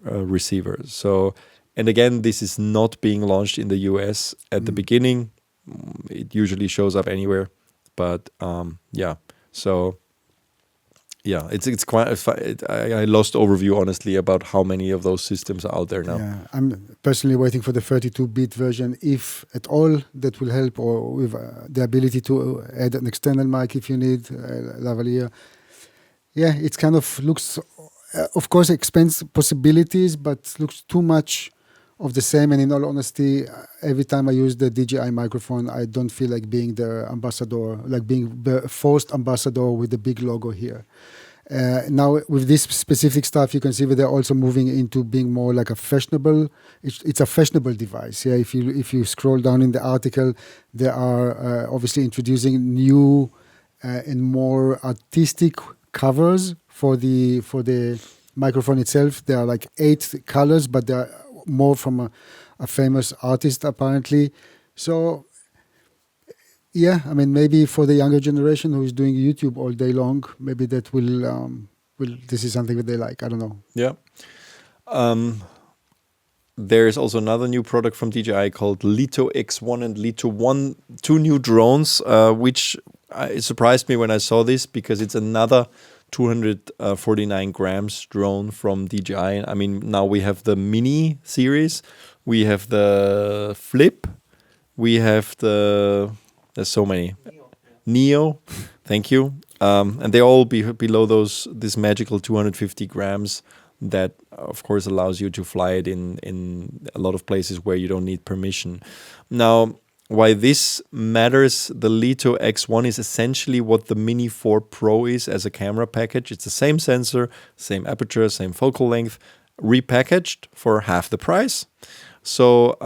[SPEAKER 1] receiver. So And again, this is not being launched in the US at the beginning. It usually shows up anywhere. But so yeah, it's quite. I lost overview honestly about how many of those systems are out there now.
[SPEAKER 2] Yeah, I'm personally waiting for the 32-bit version, if at all that will help, or with the ability to add an external mic if you need lavalier. Yeah, it kind of looks, of course, expands possibilities, but looks too much of the same. And in all honesty, every time I use the DJI microphone, I don't feel like being the ambassador, like being the forced ambassador with the big logo here. Now, with this specific stuff, you can see that they're also moving into being more like a fashionable. It's a fashionable device. Yeah, if you scroll down in the article, they are obviously introducing new and more artistic covers for the microphone itself. There are like 8 colors, but they're more from a famous artist apparently. So yeah, I mean, maybe for the younger generation who is doing YouTube all day long, maybe that will this is something that they like. I don't know.
[SPEAKER 1] Yeah. There's also another new product from DJI called Lito X1 and Lito 1, 2 new drones, which it surprised me when I saw this, because it's another 249 grams drone from DJI. I mean, now we have the Mini series, we have the Flip, we have there's so many. Neo, thank you. And they all below this magical 250 grams that, of course, allows you to fly it in a lot of places where you don't need permission. Now, why this matters, the Lito X1 is essentially what the Mini 4 Pro is as a camera package. It's the same sensor, same aperture, same focal length, repackaged for half the price. So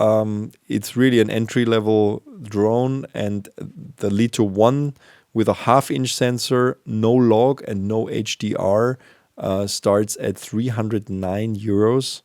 [SPEAKER 1] it's really an entry-level drone, and the Lito 1 with a half-inch sensor, no log and no HDR, starts at €309.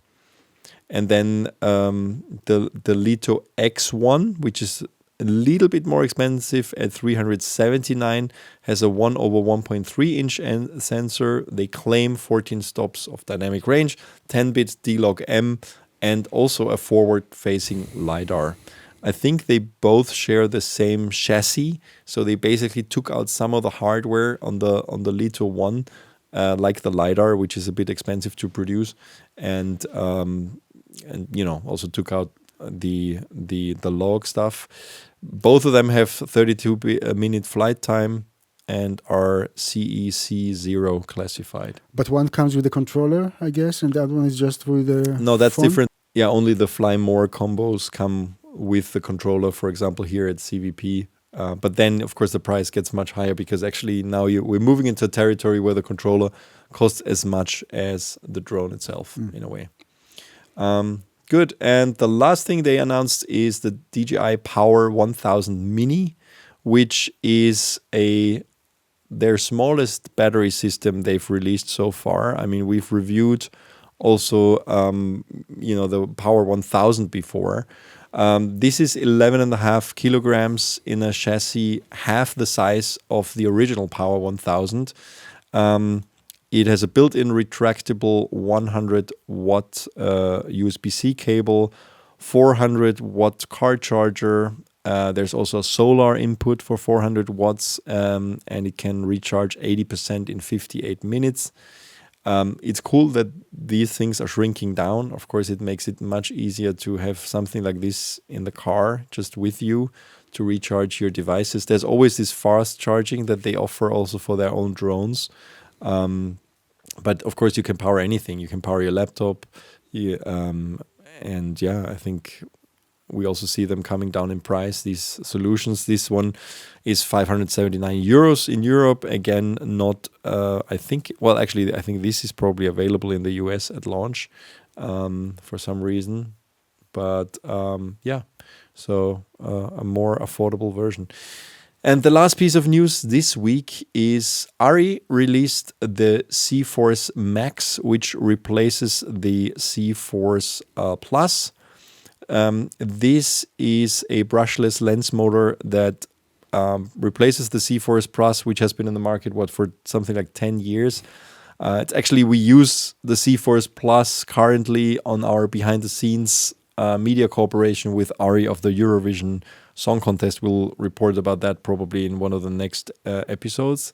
[SPEAKER 1] And then the Lito X1, which is a little bit more expensive at $379, has a 1/1.3 inch sensor. They claim 14 stops of dynamic range, 10-bit D-Log M, and also a forward-facing LiDAR. I think they both share the same chassis, so they basically took out some of the hardware on the Lito 1, like the LiDAR, which is a bit expensive to produce, and also took out the log stuff. Both of them have 32-minute flight time and are CEC0 classified.
[SPEAKER 2] But one comes with a controller, I guess, and the other one is just with the
[SPEAKER 1] No, that's
[SPEAKER 2] phone?
[SPEAKER 1] different. Yeah, only the Fly More combos come with the controller, for example, here at CVP. But then, of course, the price gets much higher, because actually now we're moving into a territory where the controller costs as much as the drone itself, in a way. Good. And the last thing they announced is the DJI Power 1000 Mini, which is their smallest battery system they've released so far. I mean, we've reviewed also, the Power 1000 before. This is 11.5 kilograms in a chassis, half the size of the original Power 1000. It has a built-in retractable 100-watt USB-C cable, 400-watt car charger. There's also a solar input for 400 watts, and it can recharge 80% in 58 minutes. It's cool that these things are shrinking down. Of course, it makes it much easier to have something like this in the car just with you to recharge your devices. There's always this fast charging that they offer also for their own drones. But of course, you can power anything. You can power your laptop. I think we also see them coming down in price, these solutions. This one is €579 in Europe. Again, not, I think this is probably available in the US at launch for some reason. But so a more affordable version. And the last piece of news this week is ARRI released the C-Force Max, which replaces the C-Force Plus. This is a brushless lens motor that replaces the C-Force Plus, which has been in the market for something like 10 years. It's actually, we use the C-Force Plus currently on our behind-the-scenes media cooperation with ARRI of the Eurovision Song Contest. We'll report about that probably in one of the next episodes.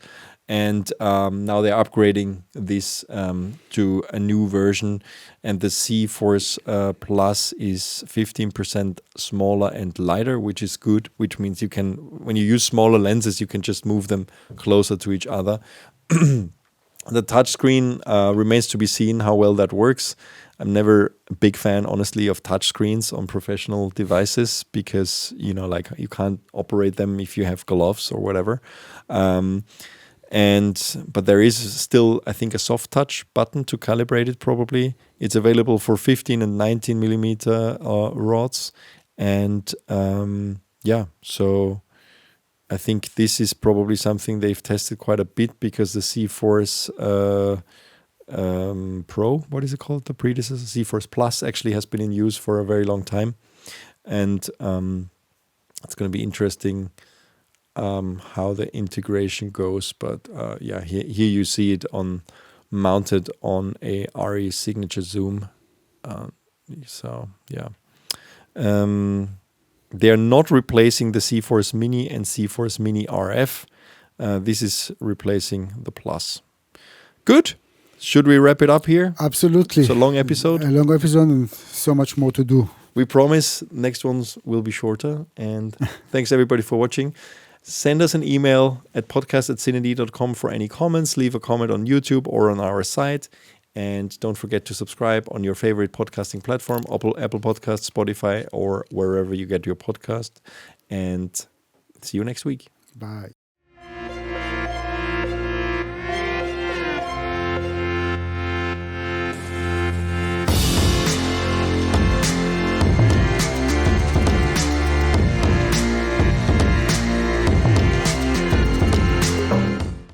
[SPEAKER 1] And now they're upgrading this to a new version, and the C-Force Plus is 15% smaller and lighter, which is good, which means you can, when you use smaller lenses, you can just move them closer to each other. The touchscreen remains to be seen how well that works. I'm never a big fan, honestly, of touchscreens on professional devices because, you know, like you can't operate them if you have gloves or whatever. But there is still, I think, a soft touch button to calibrate it probably. It's available for 15 and 19 millimeter rods. And so I think this is probably something they've tested quite a bit because the C-Force Pro, what is it called? The predecessor, C-Force Plus, actually has been in use for a very long time. And it's going to be interesting how the integration goes. But here you see it mounted on a ARRI signature zoom. They're not replacing the C-Force Mini and C-Force Mini RF. This is replacing the Plus. Good. Should we wrap it up here?
[SPEAKER 2] Absolutely.
[SPEAKER 1] It's a long episode.
[SPEAKER 2] A long episode and so much more to do.
[SPEAKER 1] We promise next ones will be shorter. And thanks everybody for watching. Send us an email at podcast@cined.com for any comments. Leave a comment on YouTube or on our site. And don't forget to subscribe on your favorite podcasting platform, Apple Podcasts, Spotify, or wherever you get your podcast. And see you next week.
[SPEAKER 2] Bye.